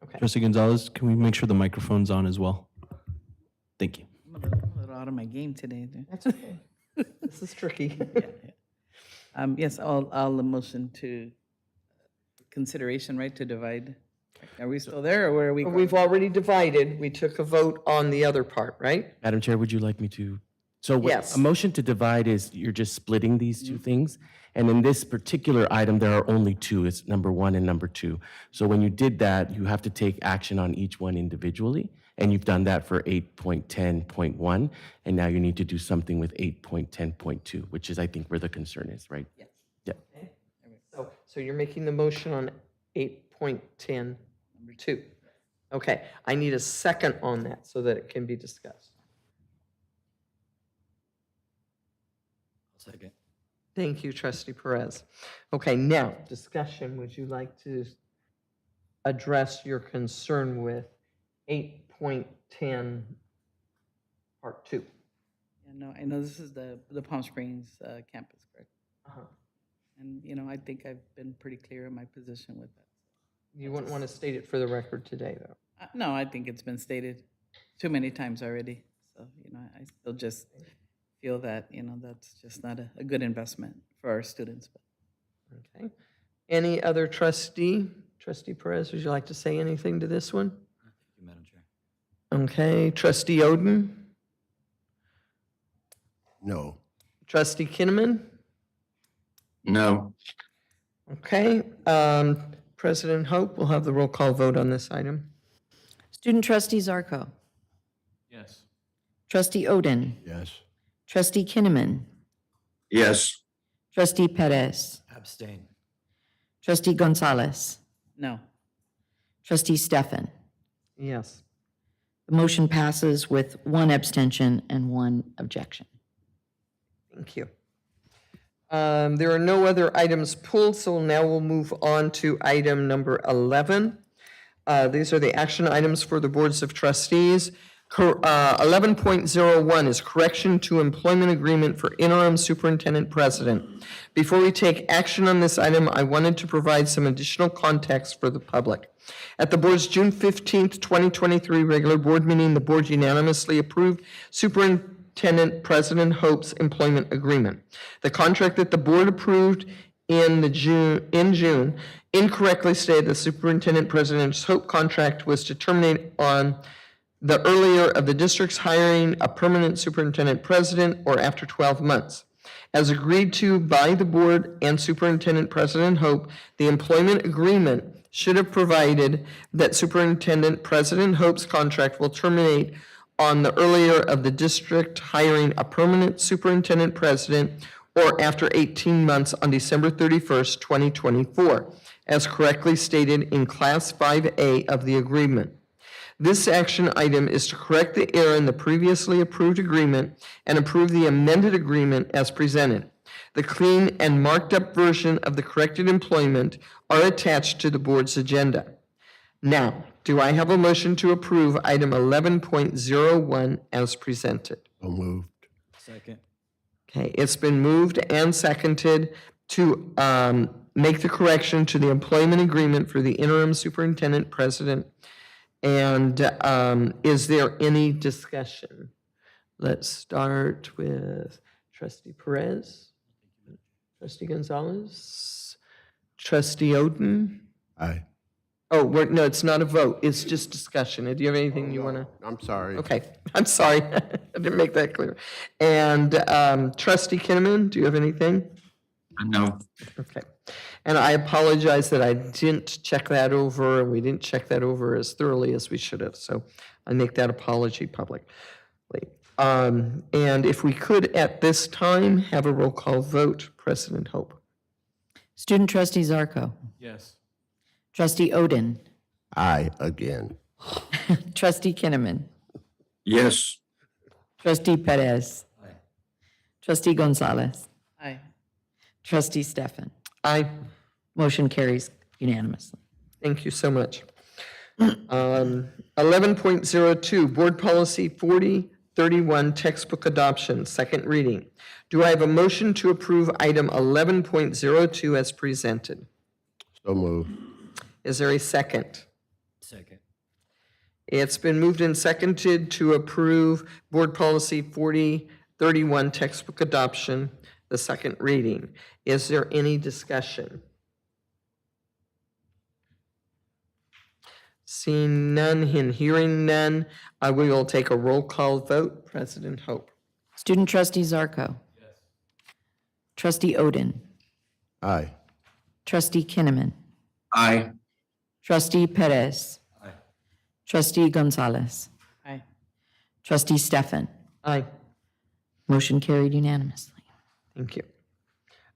Speaker 1: Okay.
Speaker 6: Trustee Gonzalez, can we make sure the microphone's on as well? Thank you.
Speaker 5: I'm a little out of my game today. Dude.
Speaker 1: That's okay. This is tricky.
Speaker 5: Yes, I'll motion to consideration, right, to divide. Are we still there, or where are we?
Speaker 1: We've already divided. We took a vote on the other part, right?
Speaker 12: Madam Chair, would you like me to? So
Speaker 1: Yes.
Speaker 12: a motion to divide is you're just splitting these two things. And in this particular item, there are only two. It's number 1 and number 2. So when you did that, you have to take action on each one individually. And you've done that for 8.10.1. And now you need to do something with 8.10.2, which is, I think, where the concern is, right?
Speaker 5: Yes.
Speaker 12: Yeah.
Speaker 1: Okay. So you're making the motion on 8.10.2. Okay, I need a second on that so that it can be discussed.
Speaker 10: Second.
Speaker 1: Thank you, Trustee Perez. Okay, now, discussion, would you like to address your concern with 8.10, part 2?
Speaker 5: Yeah, no, I know this is the Palm Springs campus, correct?
Speaker 1: Uh-huh.
Speaker 5: And, I think I've been pretty clear in my position with that.
Speaker 1: You wouldn't want to state it for the record today, though.
Speaker 5: No, I think it's been stated too many times already. So, I still just feel that, that's just not a good investment for our students.
Speaker 1: Okay. Any other trustee? Trustee Perez, would you like to say anything to this one?
Speaker 10: Thank you, Madam Chair.
Speaker 1: Okay, Trustee Oden?
Speaker 3: No.
Speaker 1: Trustee Kinnaman?
Speaker 4: No.
Speaker 1: Okay, President Hope will have the roll call vote on this item.
Speaker 11: Student trustee Zarco.
Speaker 7: Yes.
Speaker 11: Trustee Oden.
Speaker 3: Yes.
Speaker 11: Trustee Kinnaman.
Speaker 4: Yes.
Speaker 11: Trustee Perez.
Speaker 10: Abstain.
Speaker 11: Trustee Gonzalez.
Speaker 5: No.
Speaker 11: Trustee Stefan.
Speaker 1: Yes.
Speaker 11: The motion passes with 1 abstention and 1 objection.
Speaker 1: Thank you. There are no other items pulled, so now we'll move on to item number 11. These are the action items for the boards of trustees. 11.01 is correction to employment agreement for interim superintendent president. Before we take action on this item, I wanted to provide some additional context for the public. At the board's June 15th, 2023 regular board meeting, the board unanimously approved Superintendent President Hope's employment agreement. The contract that the board approved in June incorrectly stated the Superintendent President Hope contract was to terminate on the earlier of the district's hiring a permanent superintendent president or after 12 months. As agreed to by the board and Superintendent President Hope, the employment agreement should have provided that Superintendent President Hope's contract will terminate on the earlier of the district hiring a permanent superintendent president or after 18 months on December 31st, 2024, as correctly stated in Class 5A of the agreement. This action item is to correct the error in the previously approved agreement and approve the amended agreement as presented. The clean and marked up version of the corrected employment are attached to the board's agenda. Now, do I have a motion to approve item 11.01 as presented?
Speaker 3: So moved.
Speaker 10: Second.
Speaker 1: Okay, it's been moved and seconded to make the correction to the employment agreement for the interim superintendent president. And is there any discussion? Let's start with Trustee Perez, Trustee Gonzalez, Trustee Oden,
Speaker 3: Aye.
Speaker 1: Oh, no, it's not a vote. It's just discussion. Do you have anything you want to?
Speaker 3: I'm sorry.
Speaker 1: Okay, I'm sorry. I didn't make that clear. And Trustee Kinnaman, do you have anything?
Speaker 4: No.
Speaker 1: Okay. And I apologize that I didn't check that over, and we didn't check that over as thoroughly as we should have. So I make that apology publicly. And if we could, at this time, have a roll call vote, President Hope.
Speaker 11: Student trustee Zarco.
Speaker 7: Yes.
Speaker 11: Trustee Odin.
Speaker 3: Aye, again.
Speaker 11: Trustee Kinnaman.
Speaker 4: Yes.
Speaker 11: Trustee Perez. Trustee Gonzalez.
Speaker 5: Aye.
Speaker 11: Trustee Stefan.
Speaker 1: Aye.
Speaker 11: Motion carries unanimously.
Speaker 1: Thank you so much. 11.02, Board Policy 4031, Textbook Adoption, second reading. Do I have a motion to approve item 11.02 as presented?
Speaker 3: So moved.
Speaker 1: Is there a second?
Speaker 10: Second.
Speaker 1: It's been moved and seconded to approve Board Policy 4031, Textbook Adoption, the second reading. Is there any discussion? Seeing none and hearing none, we will take a roll call vote. President Hope.
Speaker 11: Student trustee Zarco. Yes. Trustee Odin.
Speaker 3: Aye.
Speaker 11: Trustee Kinnaman.
Speaker 4: Aye.
Speaker 11: Trustee Perez.
Speaker 10: Aye.
Speaker 11: Trustee Gonzalez.
Speaker 5: Aye.
Speaker 11: Trustee Stefan.
Speaker 1: Aye.
Speaker 11: Motion carried unanimously.
Speaker 1: Thank you.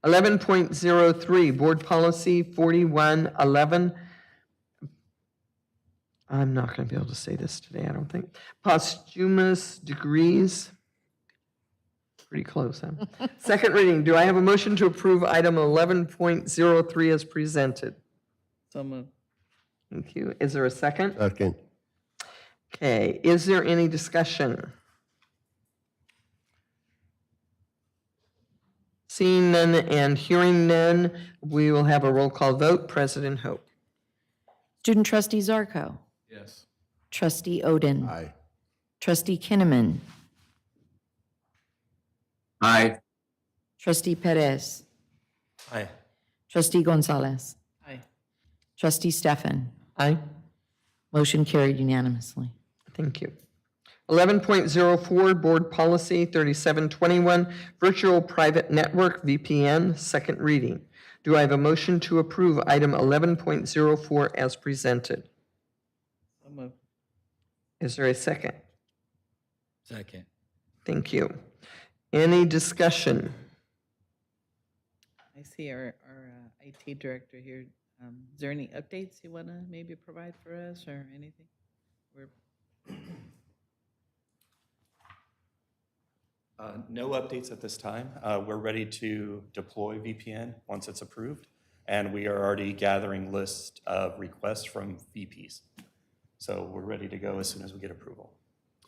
Speaker 1: 11.03, Board Policy 4111. I'm not going to be able to say this today, I don't think. Posthumous degrees. Pretty close, huh? Second reading. Do I have a motion to approve item 11.03 as presented?
Speaker 5: So moved.
Speaker 1: Thank you. Is there a second?
Speaker 3: Second.
Speaker 1: Okay. Is there any discussion? Seeing none and hearing none, we will have a roll call vote. President Hope.
Speaker 11: Student trustee Zarco.
Speaker 7: Yes.
Speaker 11: Trustee Odin.
Speaker 3: Aye.
Speaker 11: Trustee Kinnaman.
Speaker 4: Aye.
Speaker 11: Trustee Perez.
Speaker 10: Aye.
Speaker 11: Trustee Gonzalez.
Speaker 5: Aye.
Speaker 11: Trustee Stefan.
Speaker 1: Aye.
Speaker 11: Motion carried unanimously.
Speaker 1: Thank you. 11.04, Board Policy 3721, Virtual Private Network, VPN, second reading. Do I have a motion to approve item 11.04 as presented?
Speaker 5: So moved.
Speaker 1: Is there a second?
Speaker 10: Second.
Speaker 1: Thank you. Any discussion?
Speaker 5: I see our IT director here. Is there any updates you want to maybe provide for us or anything?
Speaker 15: No updates at this time. We're ready to deploy VPN once it's approved, and we are already gathering lists of requests from VPs. So we're ready to go as soon as we get approval.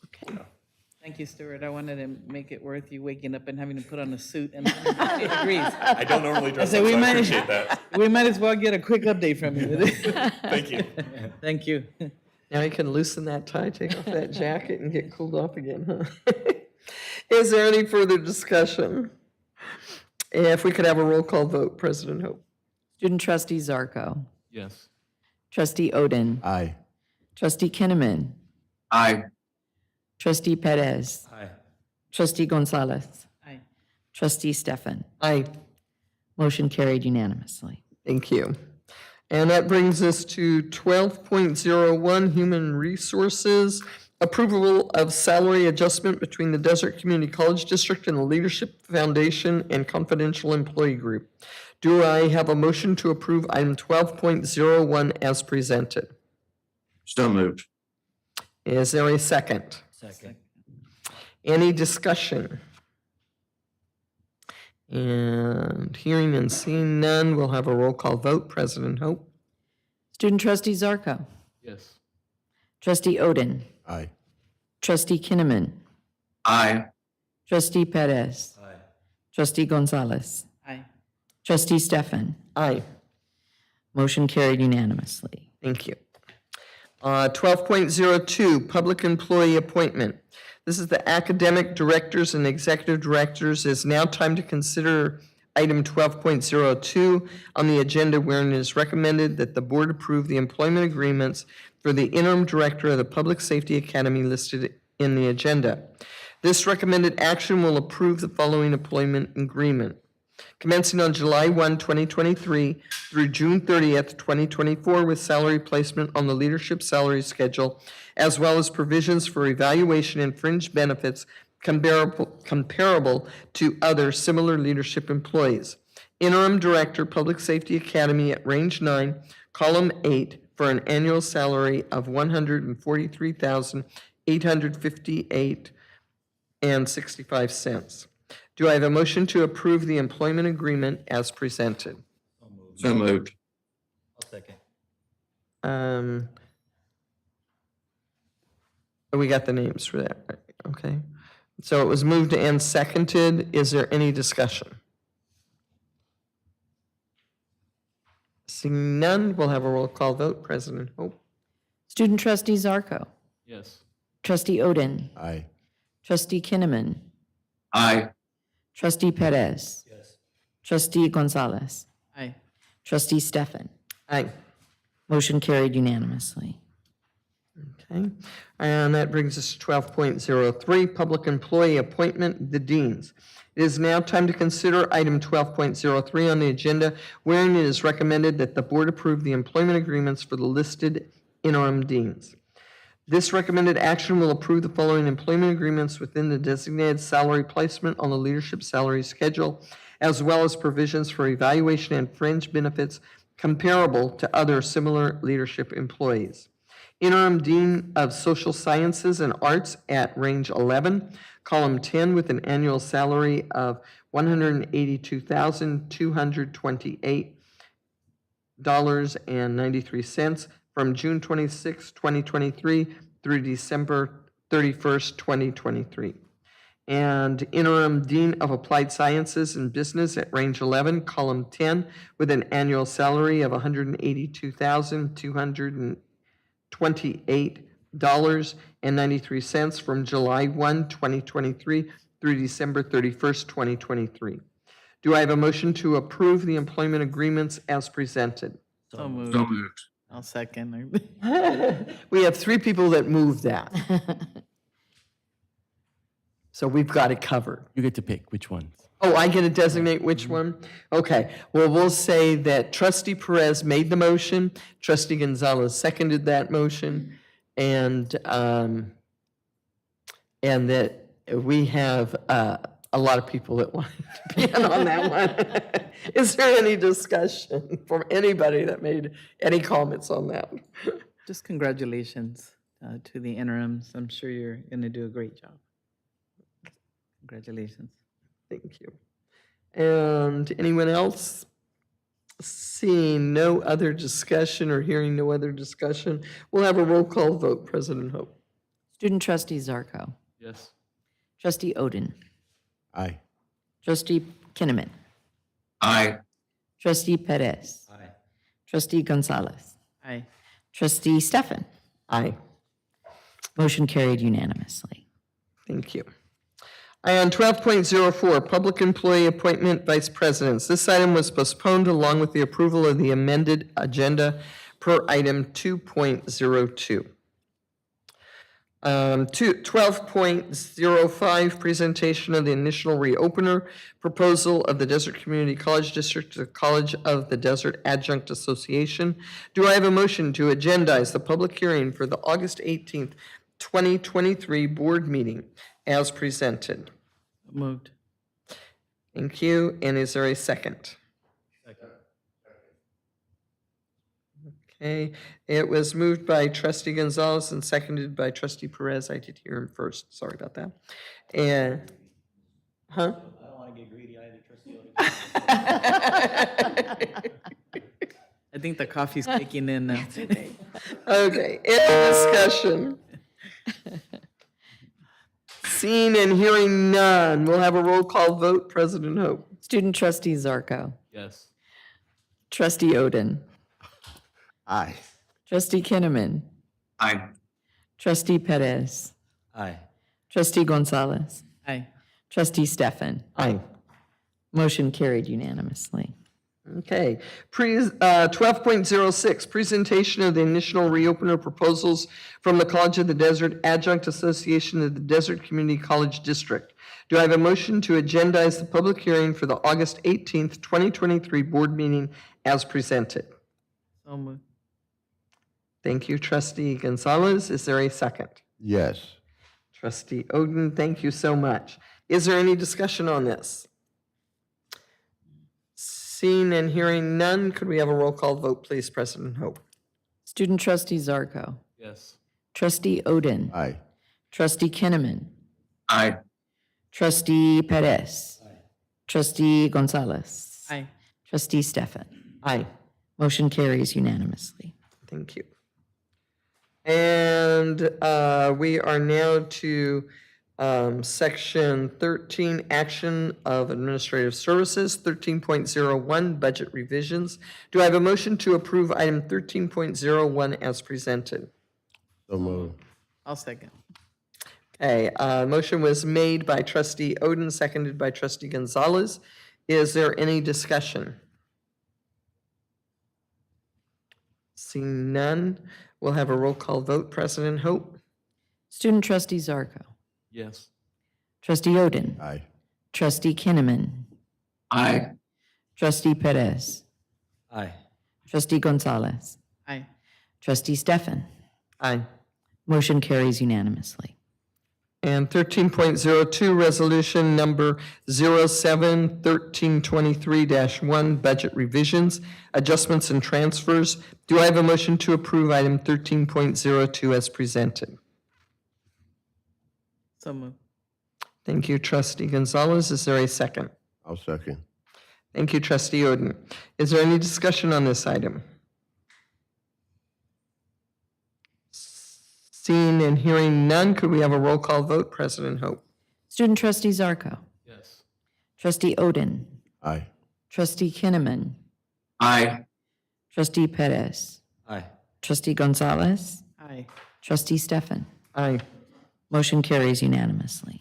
Speaker 1: Okay.
Speaker 5: Thank you, Stuart. I wanted to make it worth you waking up and having to put on a suit and 150 degrees.
Speaker 15: I don't normally dress
Speaker 5: I
Speaker 15: up,
Speaker 5: said,
Speaker 15: so I appreciate that.
Speaker 5: We might as well get a quick update from you.
Speaker 15: Thank you.
Speaker 5: Thank you.
Speaker 1: Now you can loosen that tie, take off that jacket, and get cooled off again, huh? Is there any further discussion? If we could have a roll call vote, President Hope.
Speaker 11: Student trustee Zarco.
Speaker 7: Yes.
Speaker 11: Trustee Odin.
Speaker 3: Aye.
Speaker 11: Trustee Kinnaman.
Speaker 4: Aye.
Speaker 11: Trustee Perez.
Speaker 10: Aye.
Speaker 11: Trustee Gonzalez.
Speaker 5: Aye.
Speaker 11: Trustee Stefan.
Speaker 1: Aye.
Speaker 11: Motion carried unanimously.
Speaker 1: Thank you. And that brings us to 12.01, Human Resources. Approval of salary adjustment between the Desert Community College District and the Leadership Foundation and Confidential Employee Group. Do I have a motion to approve item 12.01 as presented?
Speaker 4: So moved.
Speaker 1: Is there a second?
Speaker 10: Second.
Speaker 1: Any discussion? And hearing and seeing none, we'll have a roll call vote. President Hope.
Speaker 11: Student trustee Zarco.
Speaker 7: Yes.
Speaker 11: Trustee Odin.
Speaker 3: Aye.
Speaker 11: Trustee Kinnaman.
Speaker 4: Aye.
Speaker 11: Trustee Perez.
Speaker 10: Aye.
Speaker 11: Trustee Gonzalez.
Speaker 5: Aye.
Speaker 11: Trustee Stefan.
Speaker 1: Aye.
Speaker 11: Motion carried unanimously.
Speaker 1: Thank you. 12.02, Public Employee Appointment. This is the academic directors and executive directors. It's now time to consider item 12.02 on the agenda, wherein it is recommended that the board approve the employment agreements for the interim director of the Public Safety Academy listed in the agenda. This recommended action will approve the following employment agreement. Commencing on July 1, 2023 through June 30th, 2024, with salary placement on the leadership salary schedule, as well as provisions for evaluation and fringe benefits comparable to other similar leadership employees. Interim Director, Public Safety Academy at Range 9, Column 8, for an annual salary of $143,858.65. Do I have a motion to approve the employment agreement as presented?
Speaker 4: So moved.
Speaker 10: I'll second.
Speaker 1: We got the names for that, right? Okay. So it was moved and seconded. Is there any discussion? Seeing none, we'll have a roll call vote. President Hope?
Speaker 11: Student trustee Zarco.
Speaker 6: Yes.
Speaker 11: Trustee Odin.
Speaker 3: Aye.
Speaker 11: Trustee Kinnaman.
Speaker 4: Aye.
Speaker 11: Trustee Perez.
Speaker 10: Yes.
Speaker 11: Trustee Gonzalez.
Speaker 5: Aye.
Speaker 11: Trustee Stefan.
Speaker 1: Aye.
Speaker 11: Motion carried unanimously.
Speaker 1: Okay. And that brings us to 12.03, public employee appointment, the deans. It is now time to consider item 12.03 on the agenda, wherein it is recommended that the board approve the employment agreements for the listed interim deans. This recommended action will approve the following employment agreements within the designated salary placement on the leadership salary schedule, as well as provisions for evaluation and fringe benefits comparable to other similar leadership employees. Interim Dean of Social Sciences and Arts at Range 11, Column 10, with an annual salary of $182,228.93 from June 26, 2023 through December 31st, 2023. And Interim Dean of Applied Sciences and Business at Range 11, Column 10, with an annual salary of $182,228.93 from July 1, 2023 through December 31st, 2023. Do I have a motion to approve the employment agreements as presented?
Speaker 5: So moved.
Speaker 4: So moved.
Speaker 5: I'll second.
Speaker 1: We have three people that moved that, so we've got it covered.
Speaker 12: You get to pick which ones.
Speaker 1: Oh, I get to designate which one? Okay, well, we'll say that trustee Perez made the motion, trustee Gonzalez seconded that motion, and that we have a lot of people that want to be in on that one. Is there any discussion from anybody that made any comments on that?
Speaker 5: Just congratulations to the interims. I'm sure you're going to do a great job. Congratulations.
Speaker 1: Thank you. And anyone else? Seeing no other discussion or hearing no other discussion, we'll have a roll call vote. President Hope?
Speaker 11: Student trustee Zarco.
Speaker 6: Yes.
Speaker 11: Trustee Odin.
Speaker 3: Aye.
Speaker 11: Trustee Kinnaman.
Speaker 4: Aye.
Speaker 11: Trustee Perez.
Speaker 10: Aye.
Speaker 11: Trustee Gonzalez.
Speaker 5: Aye.
Speaker 11: Trustee Stefan.
Speaker 1: Aye.
Speaker 11: Motion carried unanimously.
Speaker 1: Thank you. On 12.04, Public Employee Appointment Vice Presidents. This item was postponed along with the approval of the amended agenda per item 2.02. 12.05, presentation of the initial reopener proposal of the Desert Community College District to the College of the Desert Adjunct Association. Do I have a motion to agendize the public hearing for the August 18th, 2023 board meeting as presented?
Speaker 5: Moved.
Speaker 1: Thank you. And is there a second? Okay, it was moved by trustee Gonzalez and seconded by trustee Perez. I did hear him first. Sorry about that. And, huh?
Speaker 10: I don't want to get greedy either, trustee.
Speaker 5: I think the coffee's kicking in now.
Speaker 1: Okay, any discussion? Seeing and hearing none, we'll have a roll call vote. President Hope?
Speaker 11: Student trustee Zarco.
Speaker 6: Yes.
Speaker 11: Trustee Odin.
Speaker 3: Aye.
Speaker 11: Trustee Kinnaman.
Speaker 4: Aye.
Speaker 11: Trustee Perez.
Speaker 10: Aye.
Speaker 11: Trustee Gonzalez.
Speaker 5: Aye.
Speaker 11: Trustee Stefan.
Speaker 1: Aye.
Speaker 11: Motion carried unanimously.
Speaker 1: Okay. 12.06, presentation of the initial reopener proposals from the College of the Desert Adjunct Association of the Desert Community College District. Do I have a motion to agendize the public hearing for the August 18th, 2023 board meeting as presented?
Speaker 5: So moved.
Speaker 1: Thank you, Trustee Gonzalez. Is there a second?
Speaker 3: Yes.
Speaker 1: Trustee Oden, thank you so much. Is there any discussion on this? Seeing and hearing none, could we have a roll call vote, please, President Hope?
Speaker 11: Student trustee Zarco.
Speaker 7: Yes.
Speaker 11: Trustee Oden.
Speaker 3: Aye.
Speaker 11: Trustee Kinnaman.
Speaker 4: Aye.
Speaker 11: Trustee Perez. Trustee Gonzalez.
Speaker 5: Aye.
Speaker 11: Trustee Stefan.
Speaker 1: Aye.
Speaker 11: Motion carries unanimously.
Speaker 1: Thank you. And we are now to Section 13, Action of Administrative Services, 13.01, Budget Revisions. Do I have a motion to approve item 13.01 as presented?
Speaker 3: So moved.
Speaker 5: I'll second.
Speaker 1: Okay, motion was made by Trustee Oden, seconded by Trustee Gonzalez. Is there any discussion? Seeing none, we'll have a roll call vote. President Hope?
Speaker 11: Student trustee Zarco.
Speaker 7: Yes.
Speaker 11: Trustee Oden.
Speaker 3: Aye.
Speaker 11: Trustee Kinnaman.
Speaker 4: Aye.
Speaker 11: Trustee Perez.
Speaker 10: Aye.
Speaker 11: Trustee Gonzalez.
Speaker 5: Aye.
Speaker 11: Trustee Stefan.
Speaker 1: Aye.
Speaker 11: Motion carries unanimously.
Speaker 1: And 13.02, resolution number 07-1323-1, budget revisions, adjustments and transfers. Do I have a motion to approve item 13.02 as presented?
Speaker 5: So moved.
Speaker 1: Thank you, Trustee Gonzalez. Is there a second?
Speaker 3: I'll second.
Speaker 1: Thank you, Trustee Oden. Is there any discussion on this item? Seeing and hearing none, could we have a roll call vote? President Hope?
Speaker 11: Student trustee Zarco.
Speaker 7: Yes.
Speaker 11: Trustee Oden.
Speaker 3: Aye.
Speaker 11: Trustee Kinnaman.
Speaker 4: Aye.
Speaker 11: Trustee Perez.
Speaker 10: Aye.
Speaker 11: Trustee Gonzalez.
Speaker 5: Aye.
Speaker 11: Trustee Stefan.
Speaker 1: Aye.
Speaker 11: Motion carries unanimously.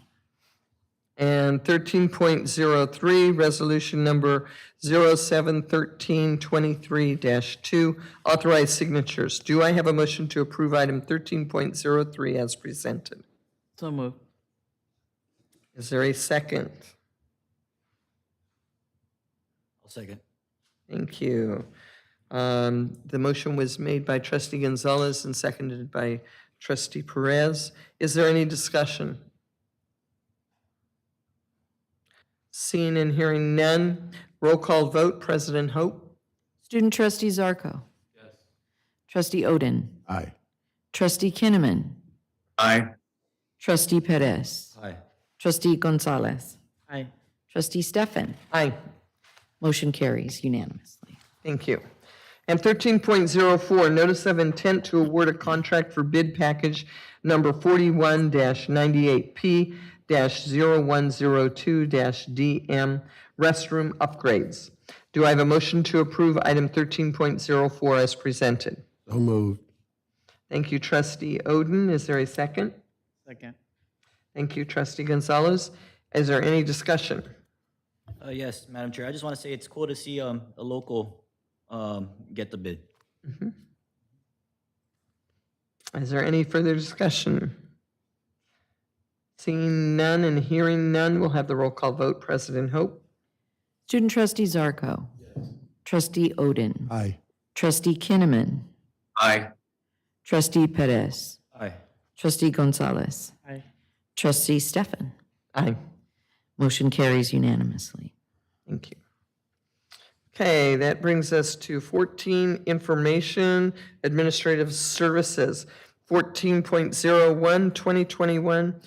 Speaker 1: And 13.03, resolution number 07-1323-2, authorized signatures. Do I have a motion to approve item 13.03 as presented?
Speaker 5: So moved.
Speaker 1: Is there a second?
Speaker 10: I'll second.
Speaker 1: Thank you. The motion was made by Trustee Gonzalez and seconded by Trustee Perez. Is there any discussion? Seeing and hearing none, roll call vote. President Hope?
Speaker 11: Student trustee Zarco.
Speaker 7: Yes.
Speaker 11: Trustee Oden.
Speaker 3: Aye.
Speaker 11: Trustee Kinnaman.
Speaker 4: Aye.
Speaker 11: Trustee Perez.
Speaker 10: Aye.
Speaker 11: Trustee Gonzalez.
Speaker 5: Aye.
Speaker 11: Trustee Stefan.
Speaker 1: Aye.
Speaker 11: Motion carries unanimously.
Speaker 1: Thank you. And 13.04, notice of intent to award a contract for bid package number 41-98P-0102-DM restroom upgrades. Do I have a motion to approve item 13.04 as presented?
Speaker 3: So moved.
Speaker 1: Thank you, Trustee Oden. Is there a second?
Speaker 5: Second.
Speaker 1: Thank you, Trustee Gonzalez. Is there any discussion?
Speaker 10: Yes, Madam Chair, I just want to say it's cool to see a local get the bid.
Speaker 1: Is there any further discussion? Seeing none and hearing none, we'll have the roll call vote. President Hope?
Speaker 11: Student trustee Zarco. Trustee Oden.
Speaker 3: Aye.
Speaker 11: Trustee Kinnaman.
Speaker 4: Aye.
Speaker 11: Trustee Perez.
Speaker 10: Aye.
Speaker 11: Trustee Gonzalez.
Speaker 5: Aye.
Speaker 11: Trustee Stefan.
Speaker 1: Aye.
Speaker 11: Motion carries unanimously.
Speaker 1: Thank you. Okay, that brings us to 14, Information Administrative Services. 14.01, 2021,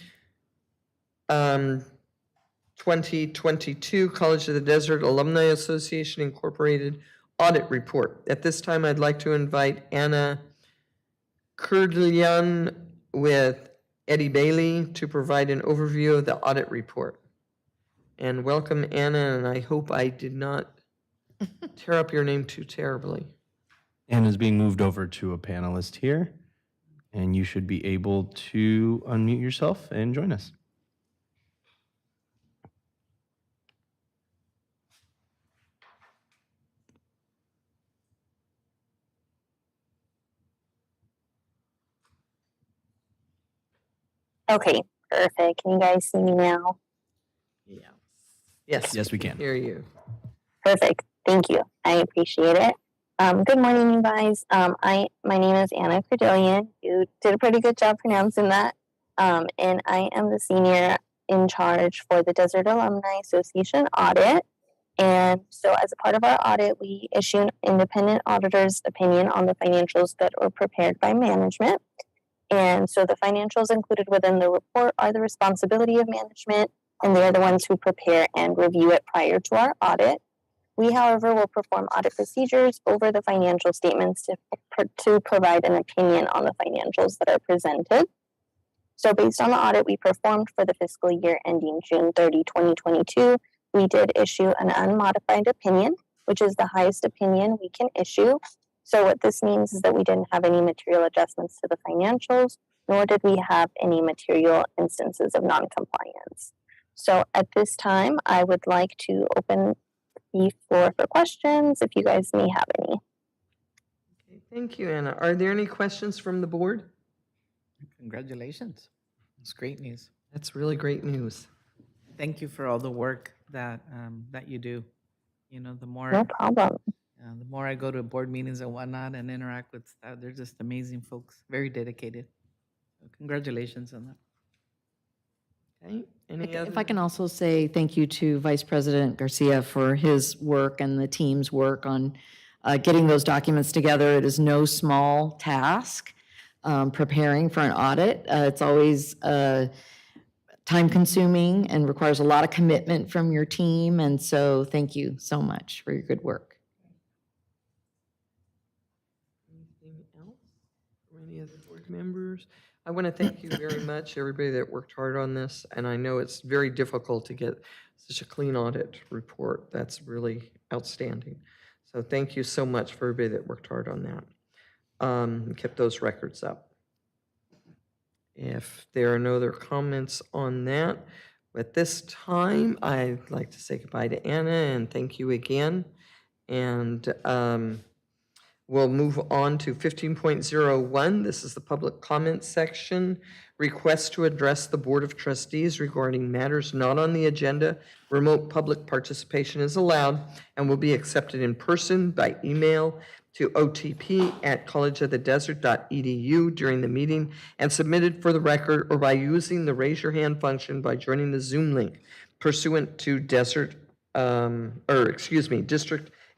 Speaker 1: 2022 College of the Desert Alumni Association Incorporated Audit Report. At this time, I'd like to invite Anna Kurdlian with Eddie Bailey to provide an overview of the audit report. And welcome, Anna, and I hope I did not tear up your name too terribly.
Speaker 6: Anna is being moved over to a panelist here, and you should be able to unmute yourself and join us.
Speaker 16: Okay, perfect. Can you guys see me now?
Speaker 1: Yes.
Speaker 6: Yes, we can.
Speaker 1: Hear you.
Speaker 16: Perfect. Thank you. I appreciate it. Good morning, you guys. My name is Anna Credillion. You did a pretty good job pronouncing that. And I am the senior in charge for the Desert Alumni Association audit. And so as a part of our audit, we issue an independent auditor's opinion on the financials that were prepared by management. And so the financials included within the report are the responsibility of management, and they are the ones who prepare and review it prior to our audit. We, however, will perform audit procedures over the financial statements to provide an opinion on the financials that are presented. So based on the audit we performed for the fiscal year ending June 30, 2022, we did issue an unmodified opinion, which is the highest opinion we can issue. So what this means is that we didn't have any material adjustments to the financials, nor did we have any material instances of noncompliance. So at this time, I would like to open the floor for questions if you guys may have any.
Speaker 1: Okay, thank you, Anna. Are there any questions from the board?
Speaker 5: Congratulations. It's great news.
Speaker 1: That's really great news.
Speaker 5: Thank you for all the work that you do. You know, the more
Speaker 16: No problem.
Speaker 5: the more I go to board meetings and whatnot and interact with staff, they're just amazing folks, very dedicated. So congratulations on that.
Speaker 1: Okay, any other?
Speaker 11: If I can also say thank you to Vice President Garcia for his work and the team's work on getting those documents together. It is no small task preparing for an audit. It's always time-consuming and requires a lot of commitment from your team, and so thank you so much for your good work.
Speaker 1: Anything else from any other board members? I want to thank you very much, everybody that worked hard on this, and I know it's very difficult to get such a clean audit report. That's really outstanding. So thank you so much for everybody that worked hard on that, and kept those records up. If there are no other comments on that, at this time, I'd like to say goodbye to Anna and thank you again. And we'll move on to 15.01. This is the public comment section. Request to address the Board of Trustees regarding matters not on the agenda. Remote public participation is allowed and will be accepted in person, by email, to otp@collegeofthedesert.edu during the meeting and submitted for the record, or by using the raise your hand function by joining the Zoom link pursuant to District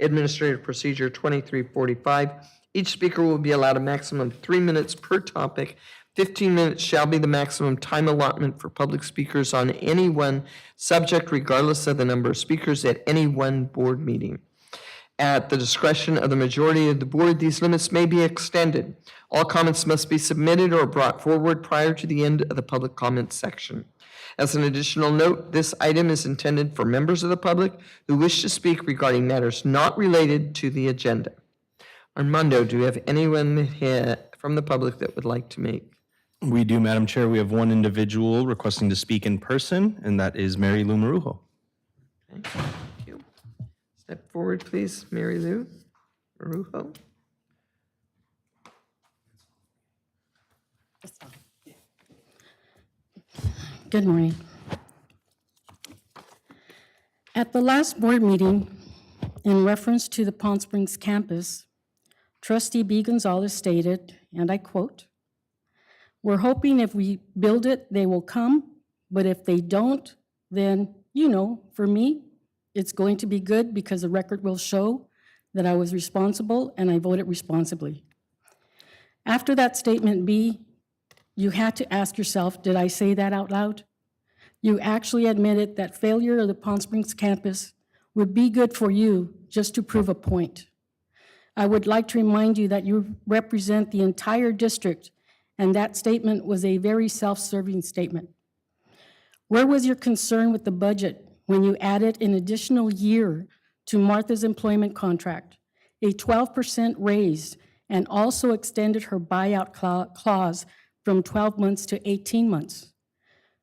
Speaker 1: Administrative Procedure 2345. Each speaker will be allowed a maximum of 3 minutes per topic. 15 minutes shall be the maximum time allotment for public speakers on any one subject, regardless of the number of speakers at any one board meeting. At the discretion of the majority of the board, these limits may be extended. All comments must be submitted or brought forward prior to the end of the public comment section. As an additional note, this item is intended for members of the public who wish to speak regarding matters not related to the agenda. Armando, do you have anyone from the public that would like to make?
Speaker 6: We do, Madam Chair. We have one individual requesting to speak in person, and that is Mary Lou Marujo.
Speaker 1: Okay, thank you. Step forward, please, Mary Lou Marujo.
Speaker 17: Good morning. At the last board meeting, in reference to the Palm Springs campus, Trustee B. Gonzalez stated, and I quote, "We're hoping if we build it, they will come, but if they don't, then, you know, for me, it's going to be good because the record will show that I was responsible and I voted responsibly." After that statement B, you had to ask yourself, did I say that out loud? You actually admitted that failure of the Palm Springs campus would be good for you just to prove a point. I would like to remind you that you represent the entire district, and that statement was a very self-serving statement. Where was your concern with the budget when you added an additional year to Martha's employment contract, a 12% raise, and also extended her buyout clause from 12 months to 18 months?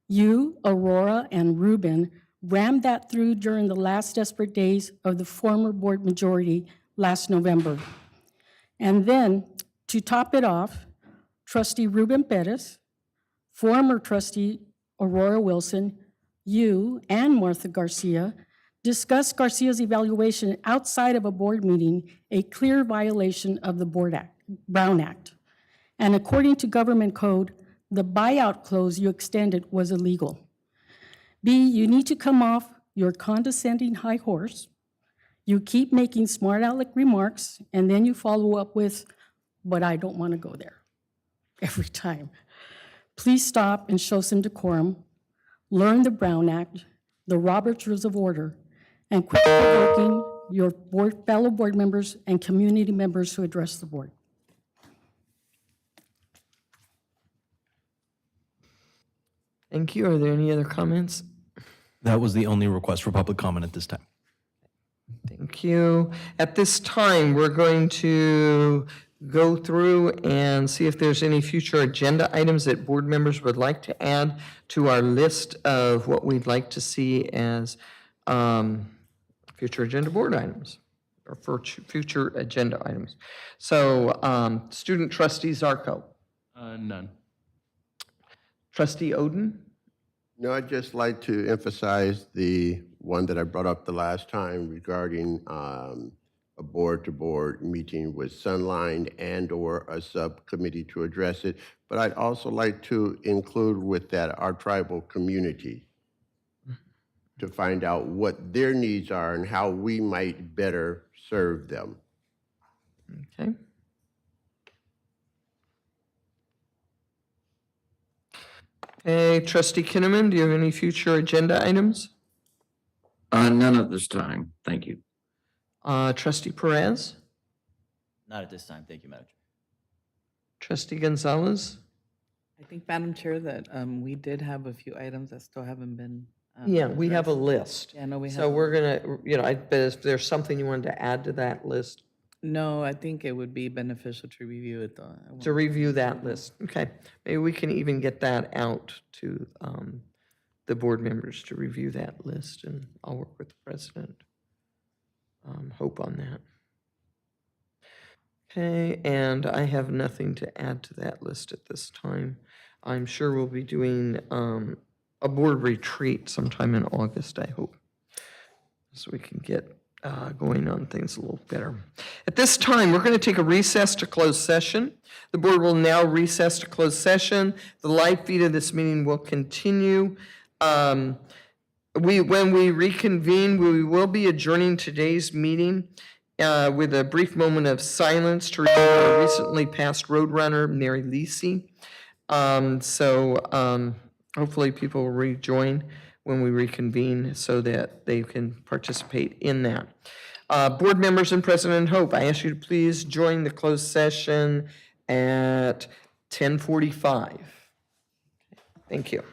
Speaker 17: You, Aurora, and Ruben rammed that through during the last desperate days of the former board majority last November. And then, to top it off, Trustee Ruben Perez, former trustee Aurora Wilson, you, and Martha Garcia discussed Garcia's evaluation outside of a board meeting, a clear violation of the Brown Act. And according to government code, the buyout clause you extended was illegal. B, you need to come off your condescending high horse. You keep making smart aleck remarks, and then you follow up with, but I don't want to go there, every time. Please stop and show some decorum, learn the Brown Act, the Roberts Rules of Order, and quit provoking your fellow board members and community members who address the board.
Speaker 1: Thank you. Are there any other comments?
Speaker 6: That was the only request for public comment at this time.
Speaker 1: Thank you. At this time, we're going to go through and see if there's any future agenda items that board members would like to add to our list of what we'd like to see as future agenda board items or for future agenda items. So student trustee Zarco.
Speaker 7: None.
Speaker 1: Trustee Oden?
Speaker 3: No, I'd just like to emphasize the one that I brought up the last time regarding a board-to-board meeting with Sunline and/or a subcommittee to address it. But I'd also like to include with that our tribal community to find out what their needs are and how we might better serve them.
Speaker 1: Okay. Hey, Trustee Kinnaman, do you have any future agenda items?
Speaker 4: None at this time. Thank you.
Speaker 1: Trustee Perez?
Speaker 10: Not at this time. Thank you, Madam Chair.
Speaker 1: Trustee Gonzalez?
Speaker 5: I think, Madam Chair, that we did have a few items that still haven't been.
Speaker 1: Yeah, we have a
Speaker 5: addressed.
Speaker 1: list.
Speaker 5: Yeah, no, we have.
Speaker 1: So we're gonna, but if there's something you wanted to add to that list,
Speaker 5: No, I think it would be beneficial to review it though.
Speaker 1: to review that list, okay. Maybe we can even get that out to the board members to review that list, and I'll work with the president. Hope on that. Okay, and I have nothing to add to that list at this time. I'm sure we'll be doing a board retreat sometime in August, I hope, so we can get going on things a little better. At this time, we're going to take a recess to close session. The board will now recess to close session. The live feed of this meeting will continue. When we reconvene, we will be adjourning today's meeting with a brief moment of silence to remember our recently passed Roadrunner, Mary Lisi. Hopefully people will rejoin when we reconvene so that they can participate in that. Board members and President Hope, I ask you to please join the closed session at 10:45. Thank you.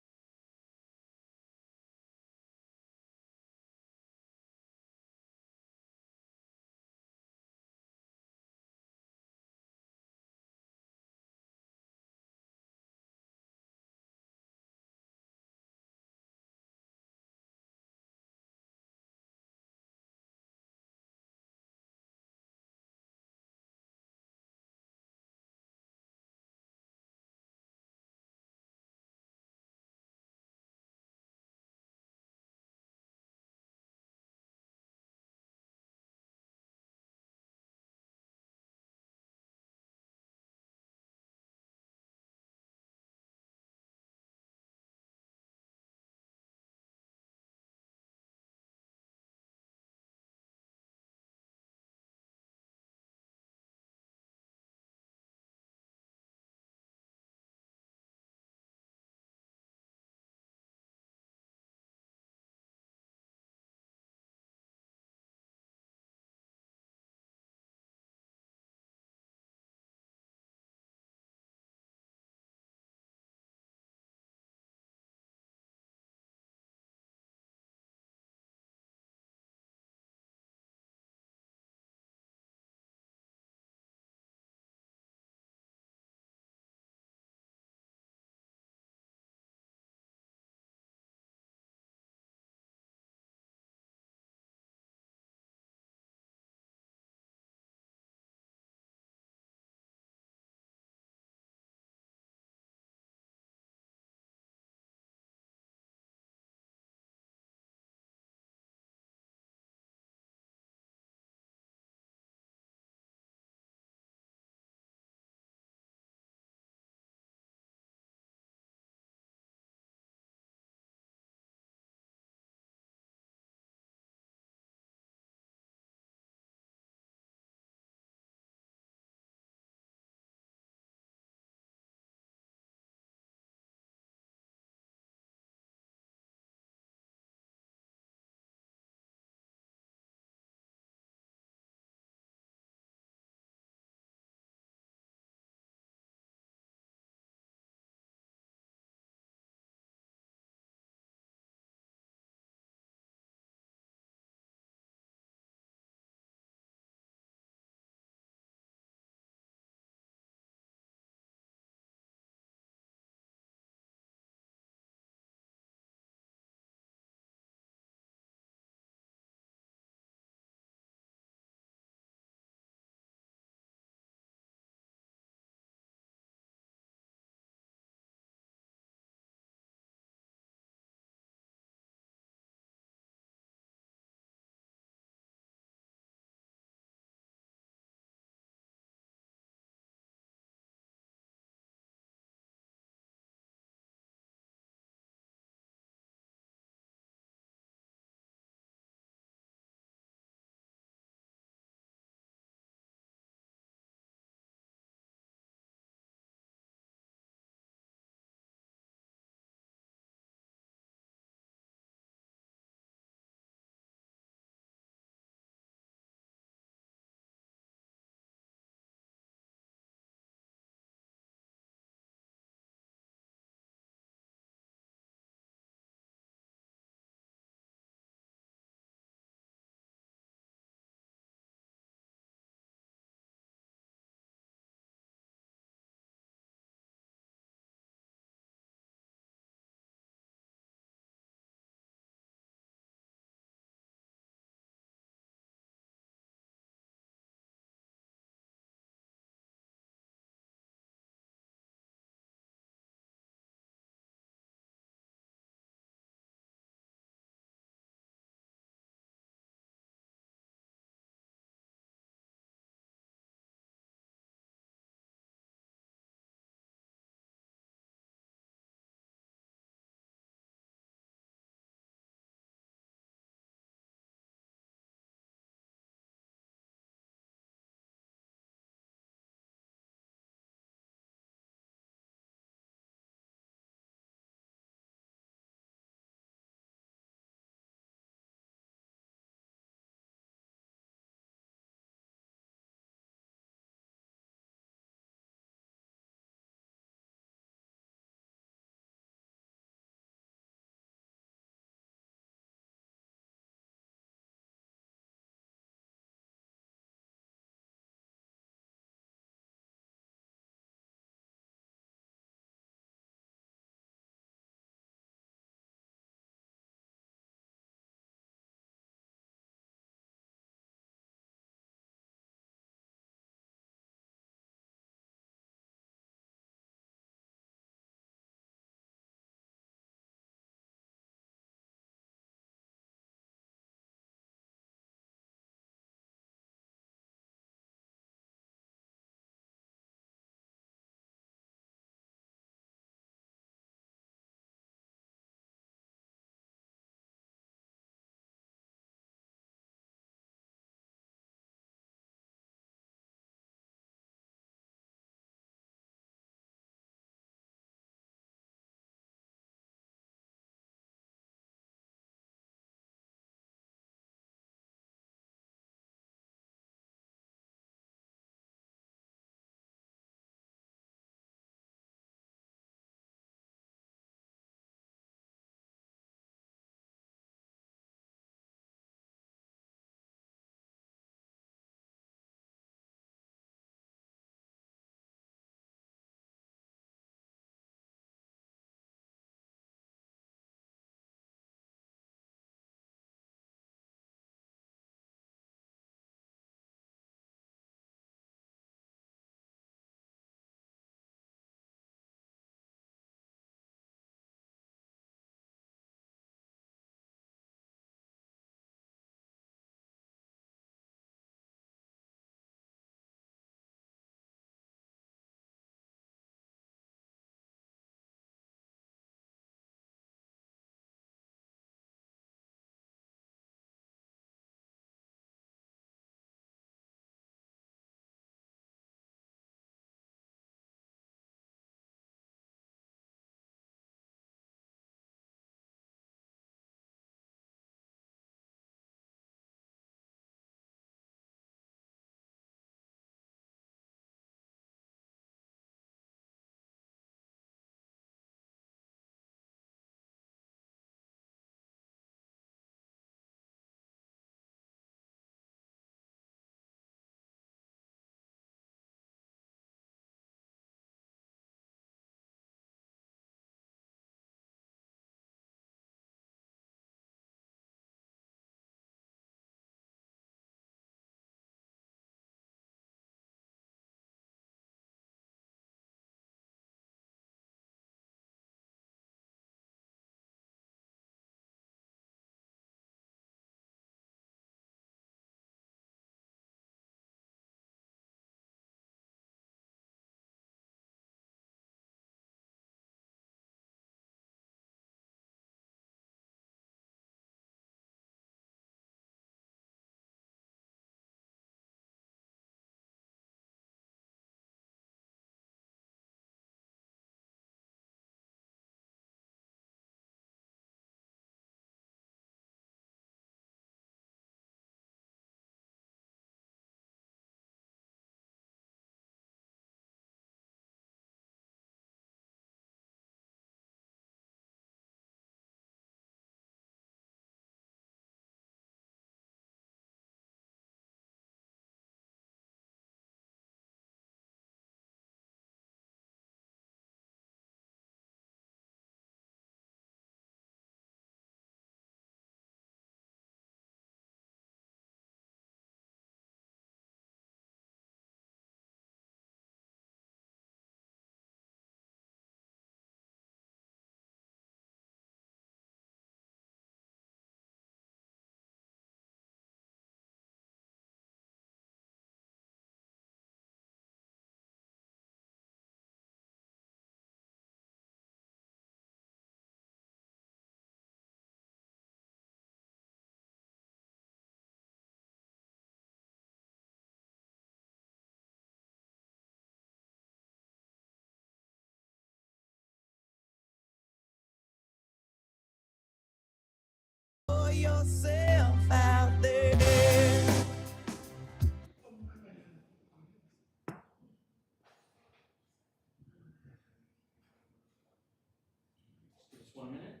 Speaker 6: Just 1 minute.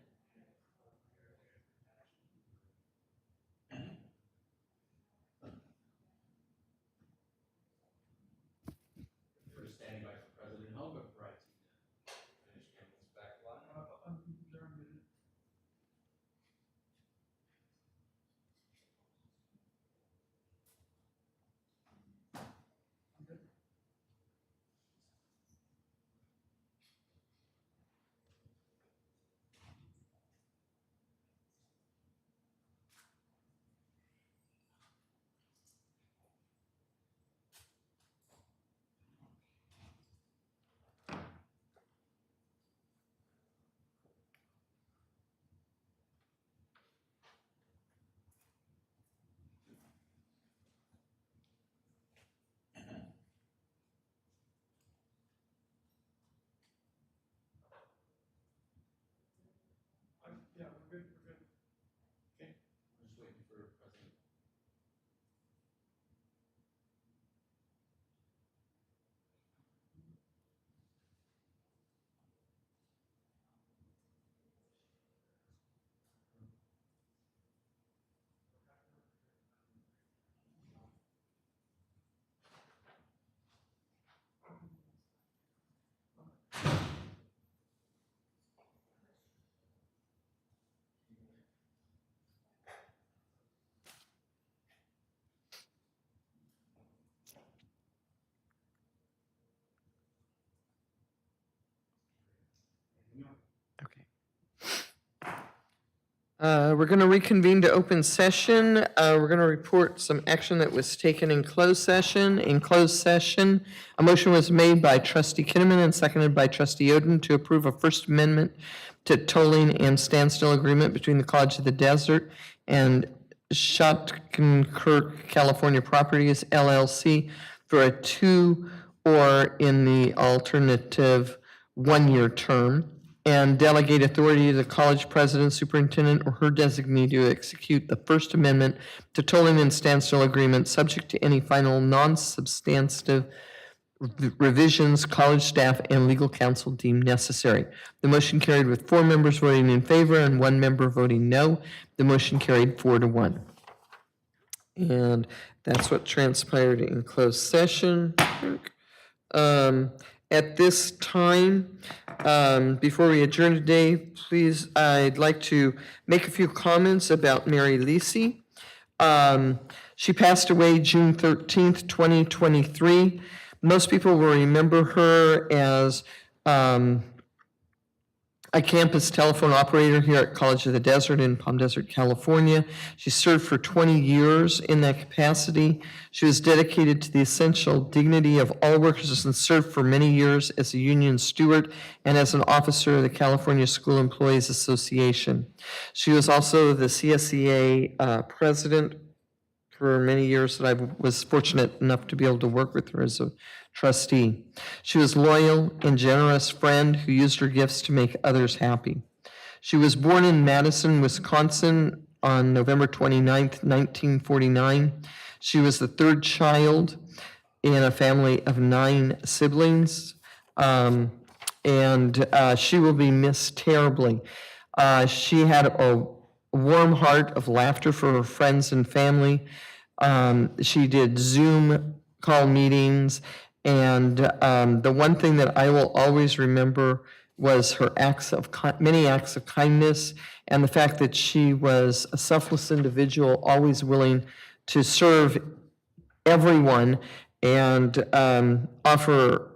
Speaker 6: We're standing by for President Holbrook, right? Finish getting this back line. Yeah, we're good, we're good. Okay, we're just waiting for President.
Speaker 1: Okay. We're going to reconvene to open session. We're going to report some action that was taken in closed session. In closed session, a motion was made by Trustee Kinnaman and seconded by Trustee Oden to approve a First Amendment to tolling and standstill agreement between the College of the Desert and Shottenkirk California Properties LLC for a 2 or in the alternative 1-year term, and delegate authority to the college president, superintendent, or her designee to execute the First Amendment to tolling and standstill agreement, subject to any final non-substantive revisions college staff and legal counsel deem necessary. The motion carried with 4 members voting in favor and 1 member voting no. The motion carried 4-1. And that's what transpired in closed session. At this time, before we adjourn today, please, I'd like to make a few comments about Mary Lisi. She passed away June 13th, 2023. Most people will remember her as a campus telephone operator here at College of the Desert in Palm Desert, California. She served for 20 years in that capacity. She was dedicated to the essential dignity of all workers and served for many years as a union steward and as an officer of the California School Employees Association. She was also the CSEA president for many years that I was fortunate enough to be able to work with her as a trustee. She was loyal and generous friend who used her gifts to make others happy. She was born in Madison, Wisconsin on November 29th, 1949. She was the 3rd child in a family of 9 siblings, and she will be missed terribly. She had a warm heart of laughter for her friends and family. She did Zoom call meetings, and the one thing that I will always remember was her many acts of kindness, and the fact that she was a selfless individual, always willing to serve everyone and offer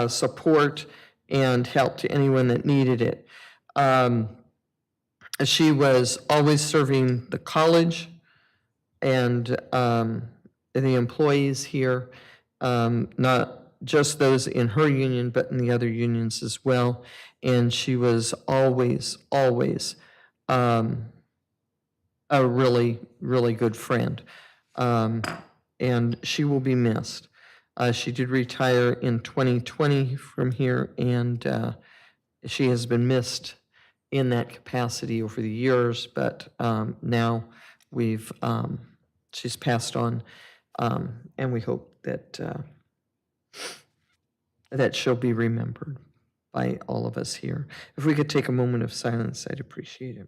Speaker 1: support and help to anyone that needed it. She was always serving the college and the employees here, not just those in her union, but in the other unions as well. And she was always, always a really, really good friend. And she will be missed. She did retire in 2020 from here, and she has been missed in that capacity over the years, but now she's passed on, and we hope that that she'll be remembered. by all of us here. If we could take a moment of silence, I'd appreciate it.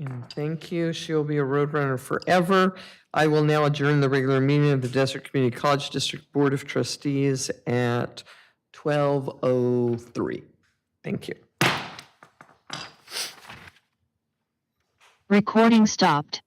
Speaker 1: And thank you. She'll be a roadrunner forever. I will now adjourn the regular meeting of the Desert Community College District Board of Trustees at 12:03. Thank you.
Speaker 18: Recording stopped.